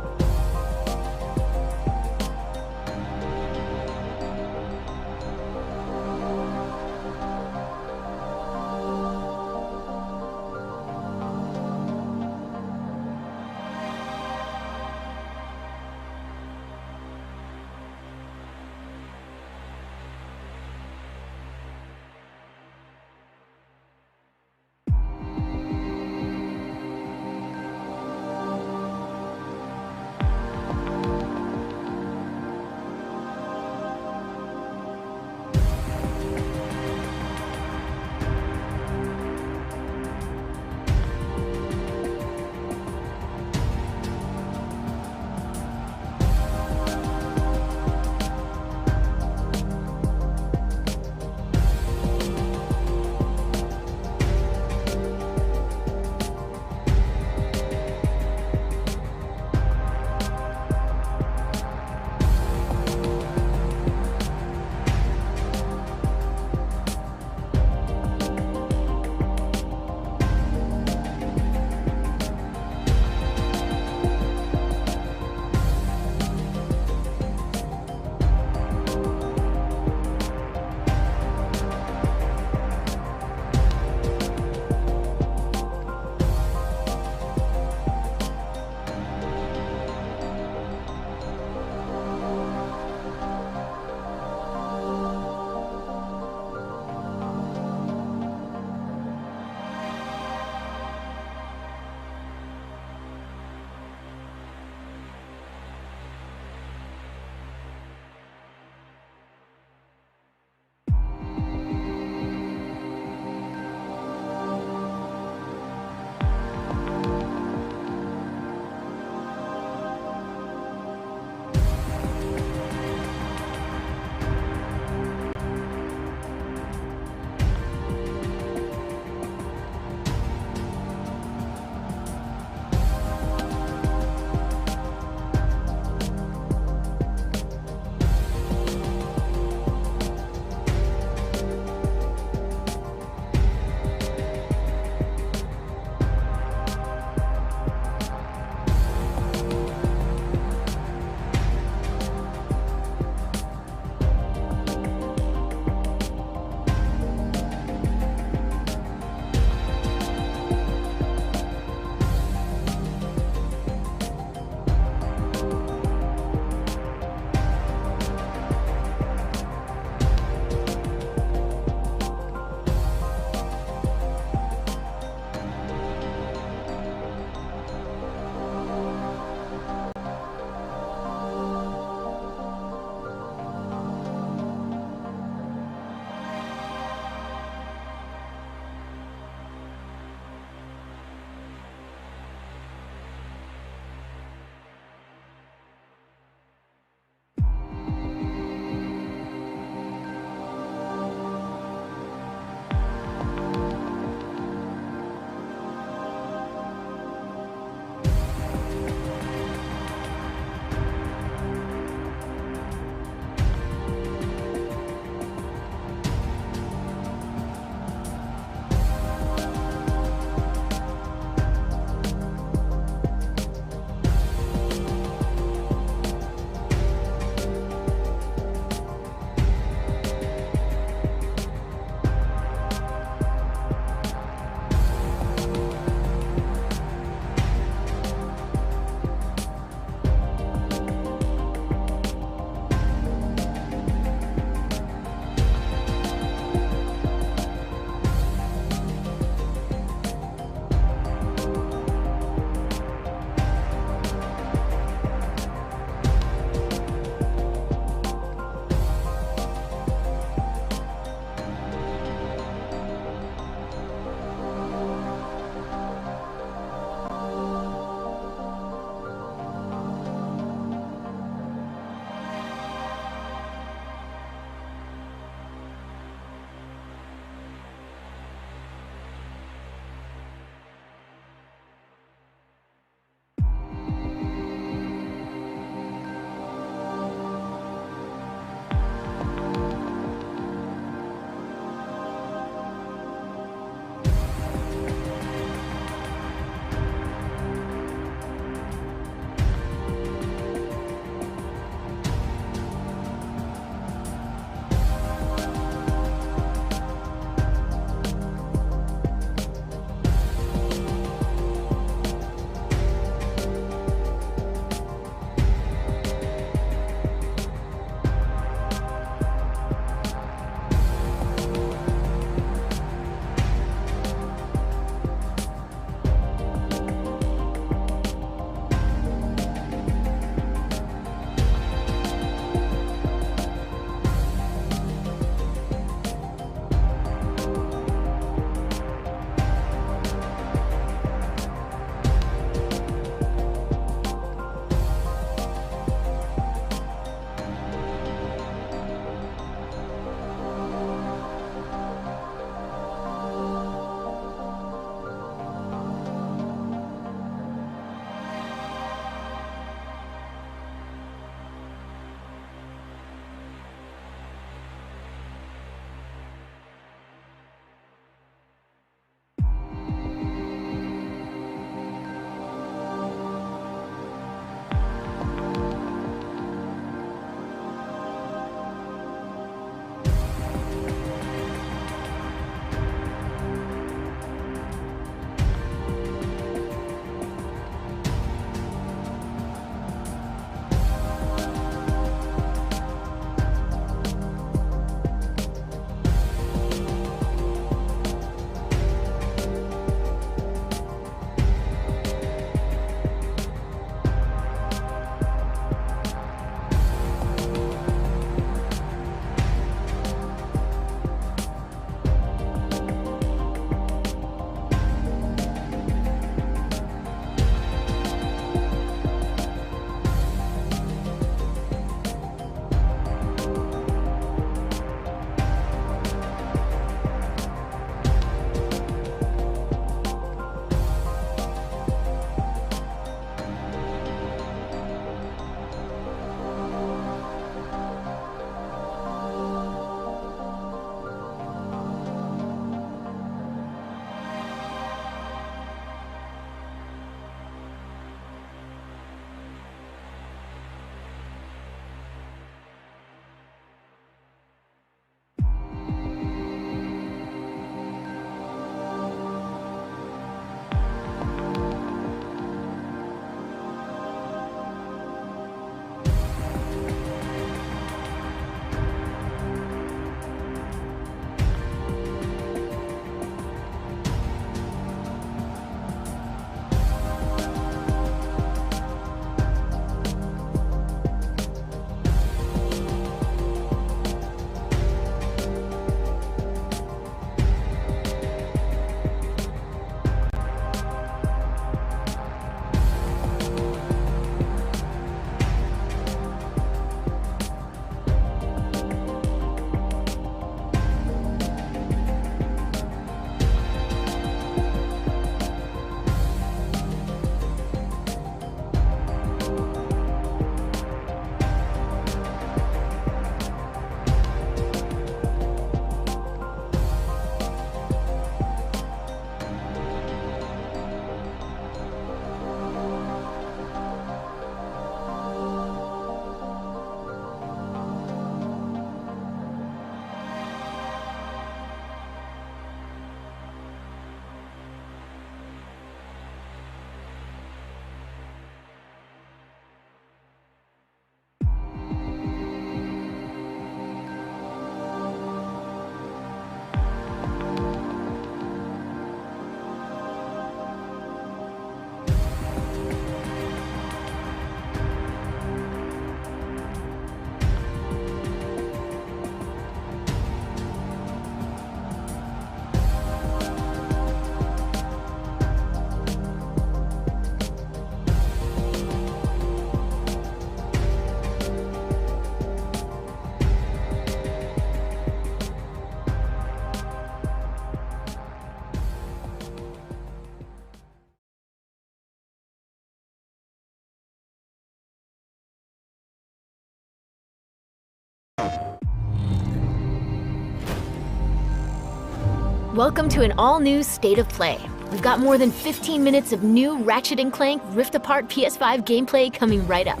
Welcome to an all-new State of Play. We've got more than 15 minutes of new Ratchet & Clank Rift Apart PS5 gameplay coming right up.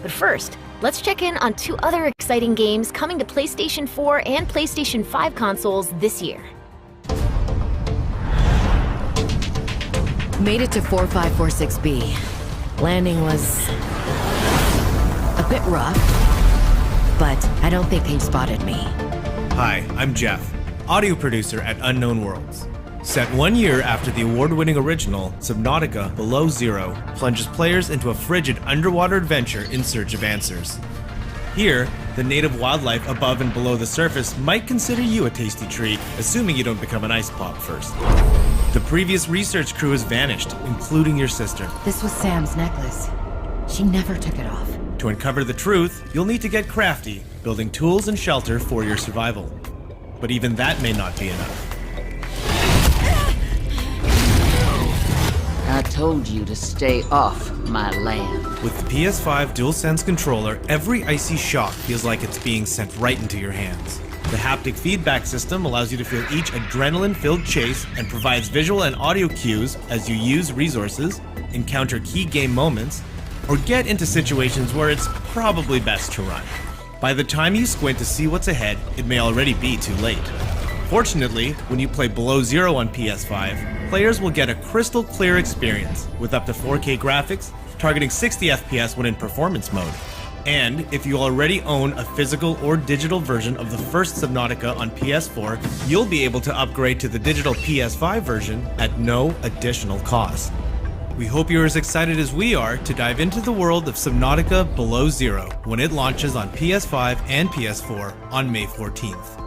But first, let's check in on 2 other exciting games coming to PlayStation 4 and PlayStation 5 consoles this year. Made it to 4546B. Landing was a bit rough, but I don't think they spotted me. Hi, I'm Jeff, audio producer at Unknown Worlds. Set 1 year after the award-winning original, Subnautica Below Zero plunges players into a frigid underwater adventure in search of answers. Here, the native wildlife above and below the surface might consider you a tasty treat, assuming you don't become an ice pop first. The previous research crew has vanished, including your sister. This was Sam's necklace. She never took it off. To uncover the truth, you'll need to get crafty, building tools and shelter for your survival. But even that may not be enough. I told you to stay off my land. With the PS5 DualSense controller, every icy shock feels like it's being sent right into your hands. The haptic feedback system allows you to feel each adrenaline-filled chase and provides visual and audio cues as you use resources, encounter key game moments, or get into situations where it's probably best to run. By the time you squint to see what's ahead, it may already be too late. Fortunately, when you play Below Zero on PS5, players will get a crystal clear experience with up to 4K graphics, targeting 60 FPS when in performance mode. And if you already own a physical or digital version of the first Subnautica on PS4, you'll be able to upgrade to the digital PS5 version at no additional cost. We hope you're as excited as we are to dive into the world of Subnautica Below Zero when it launches on PS5 and PS4 on May 14th.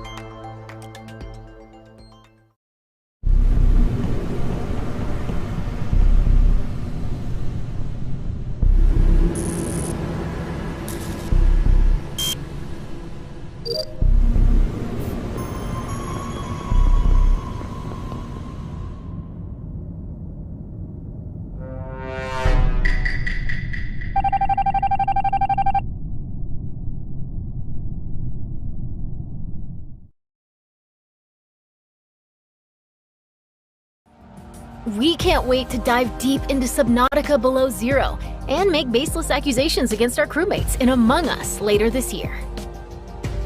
We can't wait to dive deep into Subnautica Below Zero and make baseless accusations against our crewmates in Among Us later this year.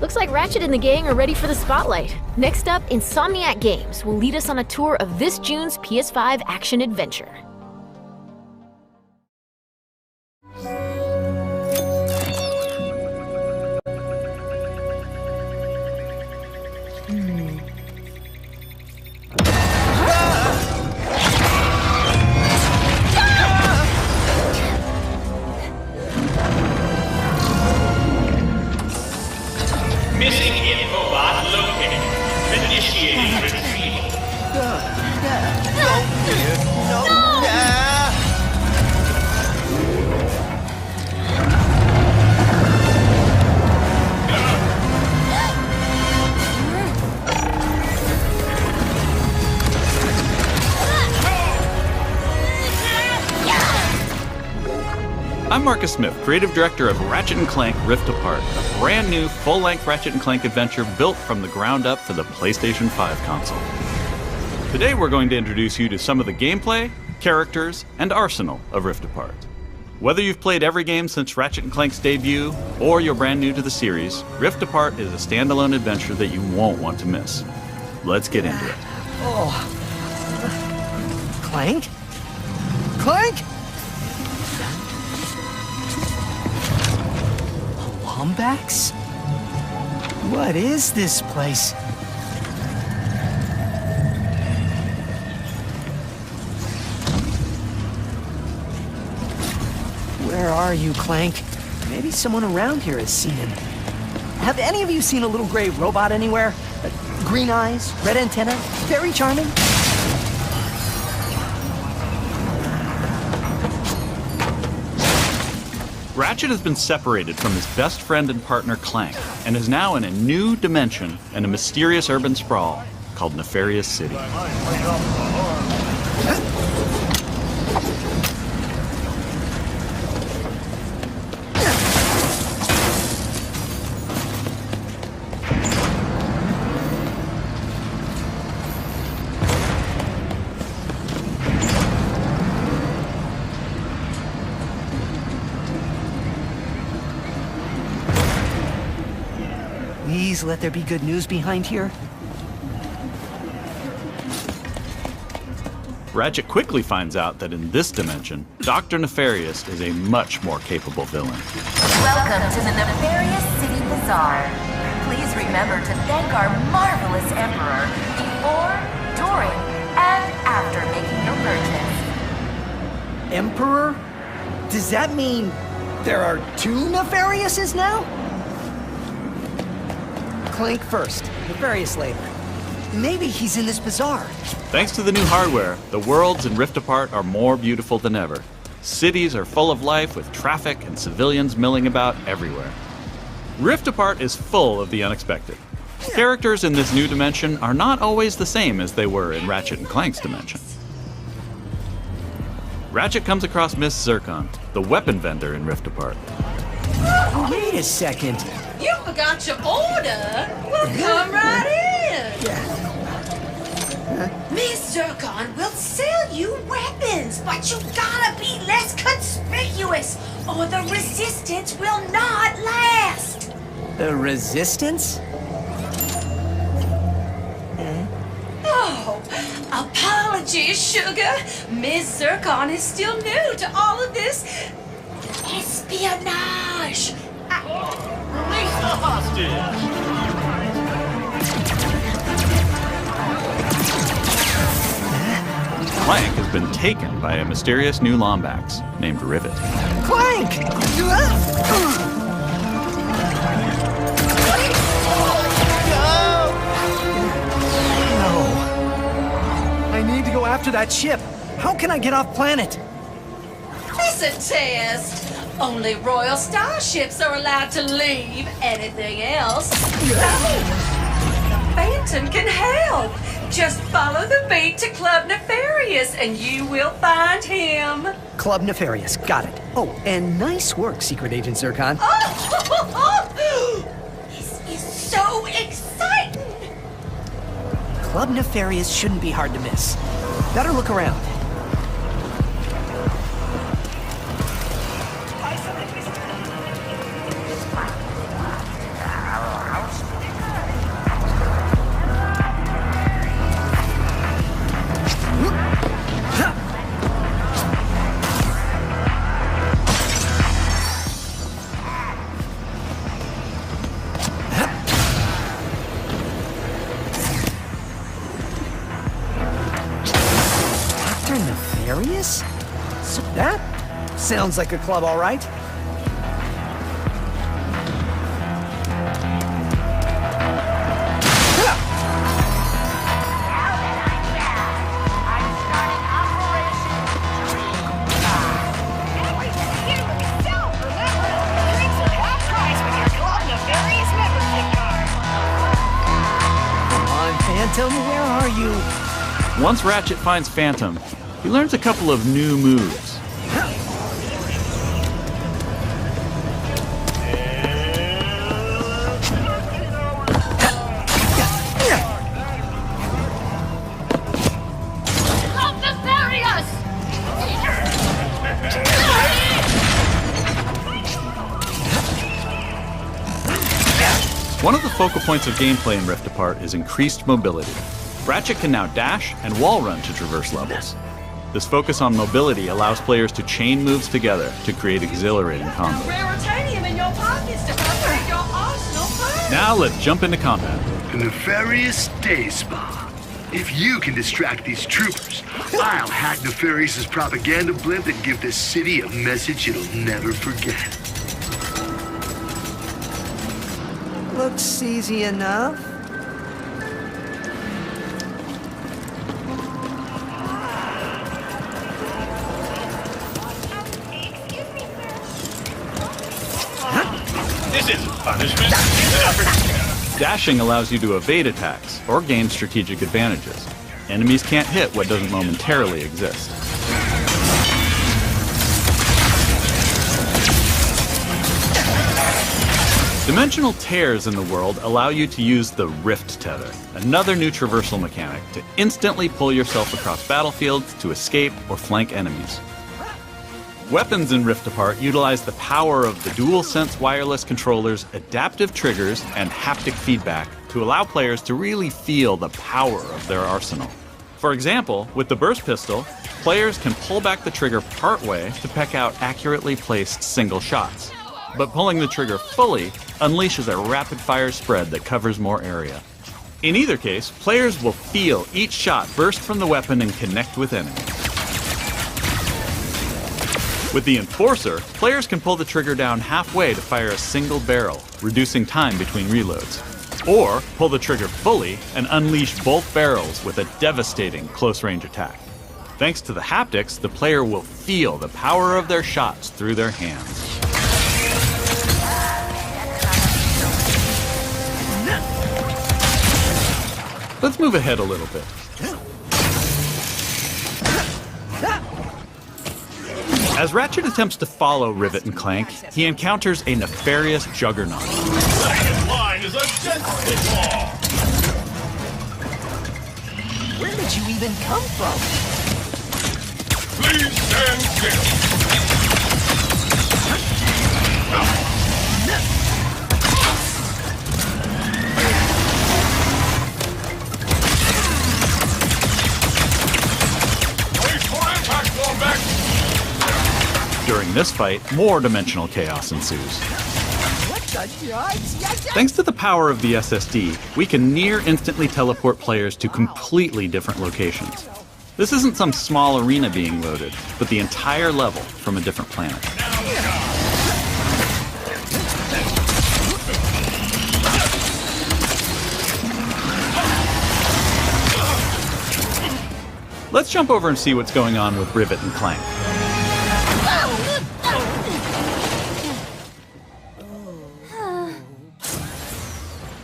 Looks like Ratchet and the gang are ready for the spotlight. Next up, Insomniac Games will lead us on a tour of this June's PS5 action adventure. Missing infobot located. Initiating retrieval. I'm Marcus Smith, creative director of Ratchet & Clank Rift Apart, a brand new full-length Ratchet & Clank adventure built from the ground up for the PlayStation 5 console. Today we're going to introduce you to some of the gameplay, characters, and arsenal of Rift Apart. Whether you've played every game since Ratchet & Clank's debut, or you're brand new to the series, Rift Apart is a standalone adventure that you won't want to miss. Let's get into it. Oh. Clank? Clank? Lombax? What is this place? Where are you, Clank? Maybe someone around here has seen him. Have any of you seen a little gray robot anywhere? Green eyes, red antenna, very charming. Ratchet has been separated from his best friend and partner Clank, and is now in a new dimension in a mysterious urban sprawl called Nefarious City. Please let there be good news behind here. Ratchet quickly finds out that in this dimension, Dr. Nefarious is a much more capable villain. Welcome to the Nefarious City Bazaar. Please remember to thank our marvelous Emperor before, during, and after making your purchase. Emperor? Does that mean there are two Nefariouses now? Clank first, Nefarious later. Maybe he's in this bazaar. Thanks to the new hardware, the worlds in Rift Apart are more beautiful than ever. Cities are full of life with traffic and civilians milling about everywhere. Rift Apart is full of the unexpected. Characters in this new dimension are not always the same as they were in Ratchet and Clank's dimension. Ratchet comes across Miss Zircon, the weapon vendor in Rift Apart. Wait a second. You forgot your order? Well, come right in. Miss Zircon will sell you weapons, but you gotta be less conspicuous, or the resistance will not last. The Resistance? Oh, apologies, sugar. Miss Zircon is still new to all of this espionage. Release the hostage! Clank has been taken by a mysterious new Lombax named Rivet. Clank! No. I need to go after that ship. How can I get off planet? It's a test. Only royal starships are allowed to leave. Anything else? No. Phantom can help. Just follow the beat to Club Nefarious and you will find him. Club Nefarious, got it. Oh, and nice work, Secret Agent Zircon. This is so exciting. Club Nefarious shouldn't be hard to miss. Better look around. So that sounds like a club, all right. Come on, Phantom, where are you? Once Ratchet finds Phantom, he learns a couple of new moves. One of the focal points of gameplay in Rift Apart is increased mobility. Ratchet can now dash and wall run to traverse levels. This focus on mobility allows players to chain moves together to create exhilarating combos. Raritanium in your pockets to upgrade your arsenal first. Now let's jump into combat. The Nefarious Day Spa. If you can distract these troopers, I'll hack Nefarious's propaganda blimp and give this city a message it'll never forget. Looks easy enough. This isn't punishment, it's an opportunity. Dashing allows you to evade attacks or gain strategic advantages. Enemies can't hit what doesn't momentarily exist. Dimensional tears in the world allow you to use the Rift Tether, another new traversal mechanic to instantly pull yourself across battlefields to escape or flank enemies. Weapons in Rift Apart utilize the power of the DualSense wireless controller's adaptive triggers and haptic feedback to allow players to really feel the power of their arsenal. For example, with the burst pistol, players can pull back the trigger partway to peck out accurately placed single shots. But pulling the trigger fully unleashes a rapid-fire spread that covers more area. In either case, players will feel each shot burst from the weapon and connect with enemies. With the Enforcer, players can pull the trigger down halfway to fire a single barrel, reducing time between reloads. Or pull the trigger fully and unleash both barrels with a devastating close-range attack. Thanks to the haptics, the player will feel the power of their shots through their hands. Let's move ahead a little bit. As Ratchet attempts to follow Rivet and Clank, he encounters a nefarious juggernaut. Second line is against the law. Where did you even come from? Please stand still. Wait for impact, Wombat. During this fight, more dimensional chaos ensues. Thanks to the power of the SSD, we can near-instantly teleport players to completely different locations. This isn't some small arena being loaded, but the entire level from a different planet. Let's jump over and see what's going on with Rivet and Clank.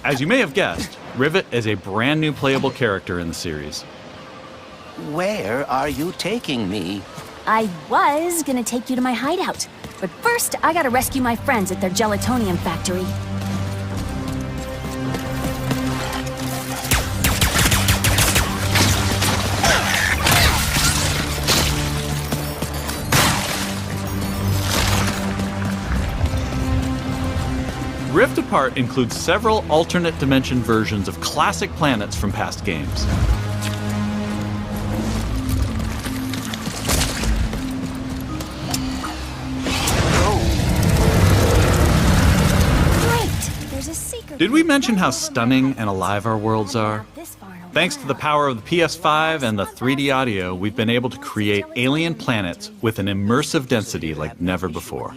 As you may have guessed, Rivet is a brand new playable character in the series. Where are you taking me? I was gonna take you to my hideout, but first I gotta rescue my friends at their gelatonium factory. Rift Apart includes several alternate dimension versions of classic planets from past games. Did we mention how stunning and alive our worlds are? Thanks to the power of the PS5 and the 3D audio, we've been able to create alien planets with an immersive density like never before.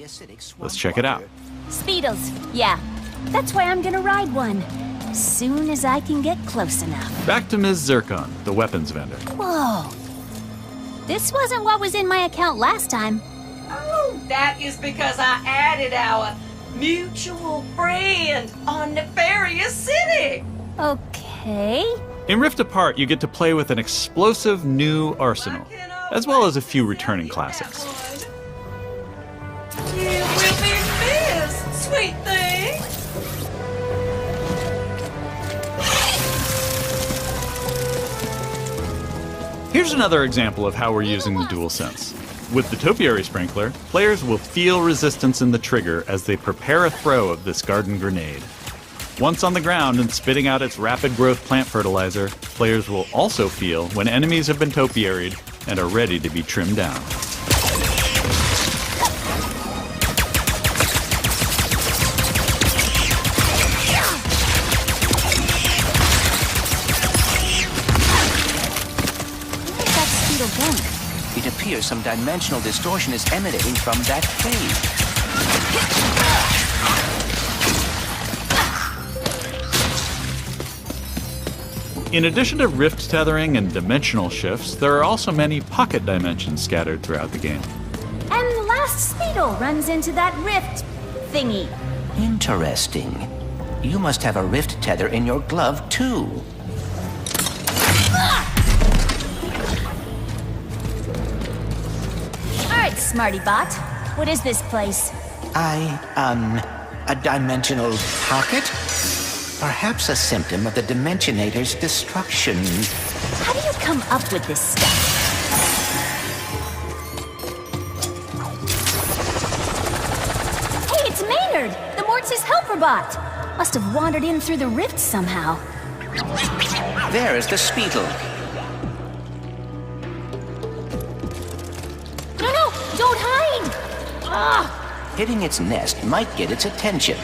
Let's check it out. Speedles, yeah. That's why I'm gonna ride one. As soon as I can get close enough. Back to Ms. Zircon, the weapons vendor. Whoa. This wasn't what was in my account last time. Oh, that is because I added our mutual friend on Nefarious City. Okay. In Rift Apart, you get to play with an explosive new arsenal, as well as a few returning classics. You will be missed, sweet thing. Here's another example of how we're using the DualSense. With the Topiary Sprinkler, players will feel resistance in the trigger as they prepare a throw of this garden grenade. Once on the ground and spitting out its rapid growth plant fertilizer, players will also feel when enemies have been topiaried and are ready to be trimmed down. It appears some dimensional distortion is emanating from that cave. In addition to rift tethering and dimensional shifts, there are also many pocket dimensions scattered throughout the game. And the last Speedle runs into that rift thingy. Interesting. You must have a rift tether in your glove, too. Alright, Smarty Bot. What is this place? A dimensional pocket? Perhaps a symptom of the Dimensionator's destruction. How do you come up with this stuff? Maynard, the Mortis helper bot. Must have wandered in through the rift somehow. There is the Speedle. No, don't hide! Ah! Hitting its nest might get its attention.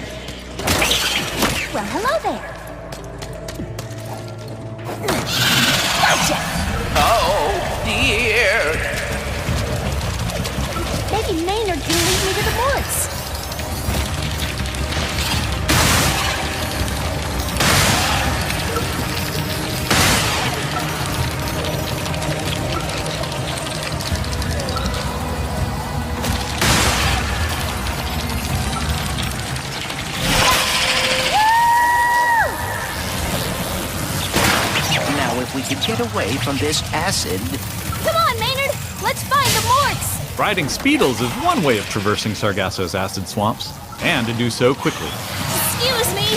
Well, hello there. Gotcha! Oh, dear! Maybe Maynard can lead me to the woods. If we could get away from this acid. Come on, Maynard! Let's find the Morts! Riding Speedles is one way of traversing Sargasso's acid swamps, and to do so quickly. Excuse me!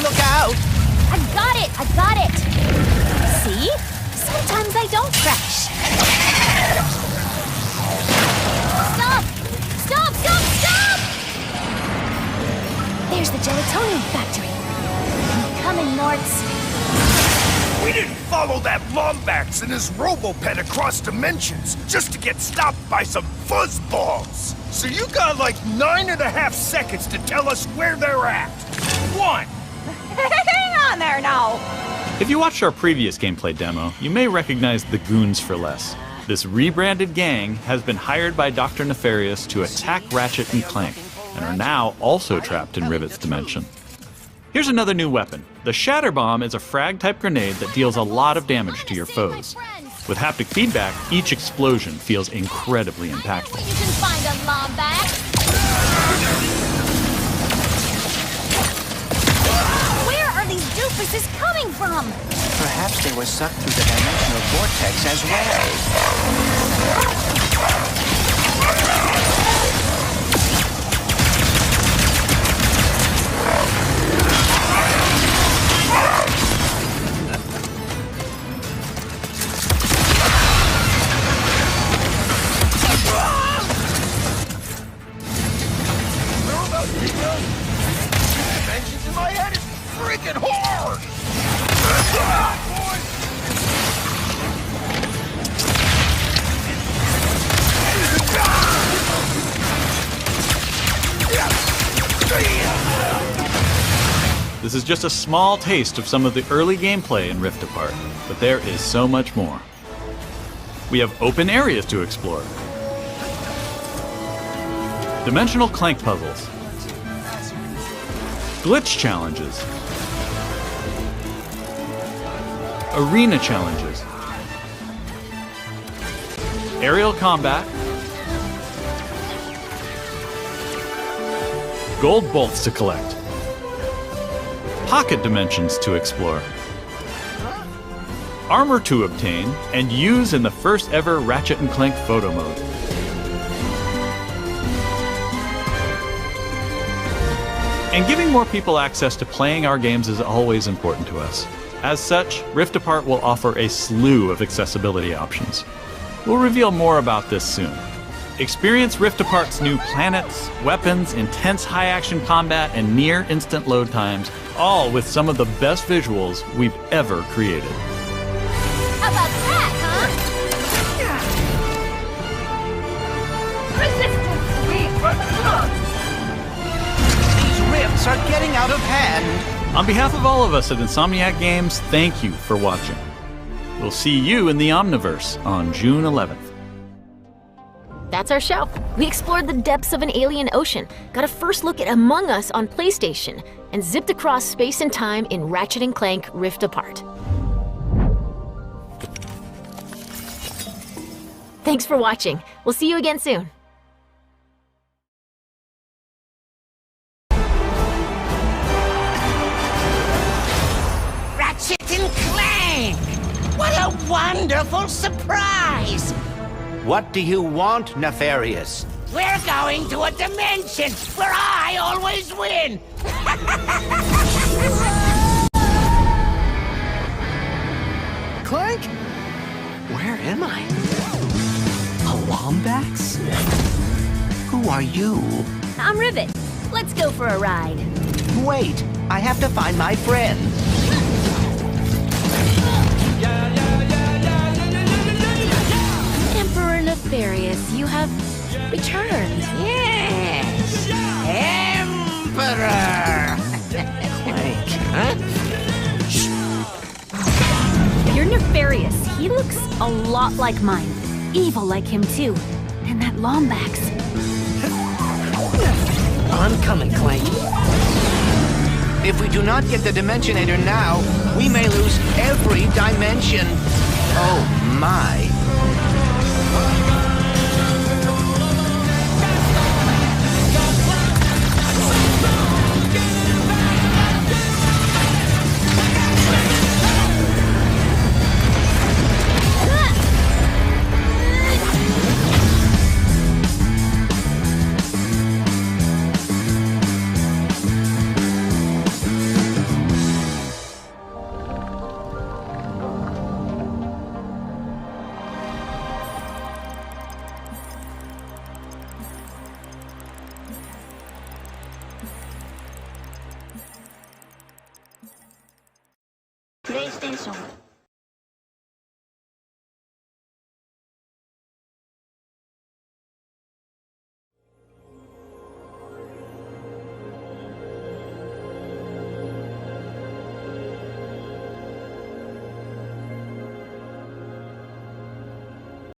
Look out! I got it! See? Sometimes I don't crash. Stop! There's the gelatonium factory. Coming, Morts. We didn't follow that Lombax and his Robo-Pet across dimensions just to get stopped by some fuzzballs. So you got like 9.5 seconds to tell us where they're at. 1. Hang on there now! If you watched our previous gameplay demo, you may recognize the Goons for Less. This rebranded gang has been hired by Dr. Nefarious to attack Ratchet and Clank, and are now also trapped in Rivet's dimension. Here's another new weapon. The Shatter Bomb is a frag-type grenade that deals a lot of damage to your foes. With haptic feedback, each explosion feels incredibly impactful. You can find a Lombax. Where are these doofuses coming from? Perhaps they were sucked through the dimensional vortex as well. Dimensions in my head is freaking hard! This is just a small taste of some of the early gameplay in Rift Apart, but there is so much more. We have open areas to explore. Dimensional Clank puzzles. Glitch challenges. Arena challenges. Aerial combat. Gold bolts to collect. Pocket dimensions to explore. Armor to obtain and use in the first ever Ratchet and Clank photo mode. And giving more people access to playing our games is always important to us. As such, Rift Apart will offer a slew of accessibility options. We'll reveal more about this soon. Experience Rift Apart's new planets, weapons, intense high-action combat, and near-instant load times, all with some of the best visuals we've ever created. How about that, huh? These rifts are getting out of hand. On behalf of all of us at Insomniac Games, thank you for watching. We'll see you in the Omniverse on June 11th. That's our show. We explored the depths of an alien ocean, got a first look at Among Us on PlayStation, and zipped across space and time in Ratchet & Clank Rift Apart. Thanks for watching. We'll see you again soon. Ratchet and Clank! What a wonderful surprise! What do you want, Nefarious? We're going to a dimension where I always win! Clank? Where am I? A Lombax? Who are you? I'm Rivet. Let's go for a ride. Wait, I have to find my friend. Emperor Nefarious, you have returned. Yes! Emperor! Clank, huh? You're Nefarious. He looks a lot like mine. Evil like him, too. And that Lombax. I'm coming, Clank. If we do not get the Dimensionator now, we may lose every dimension. Oh my. PlayStation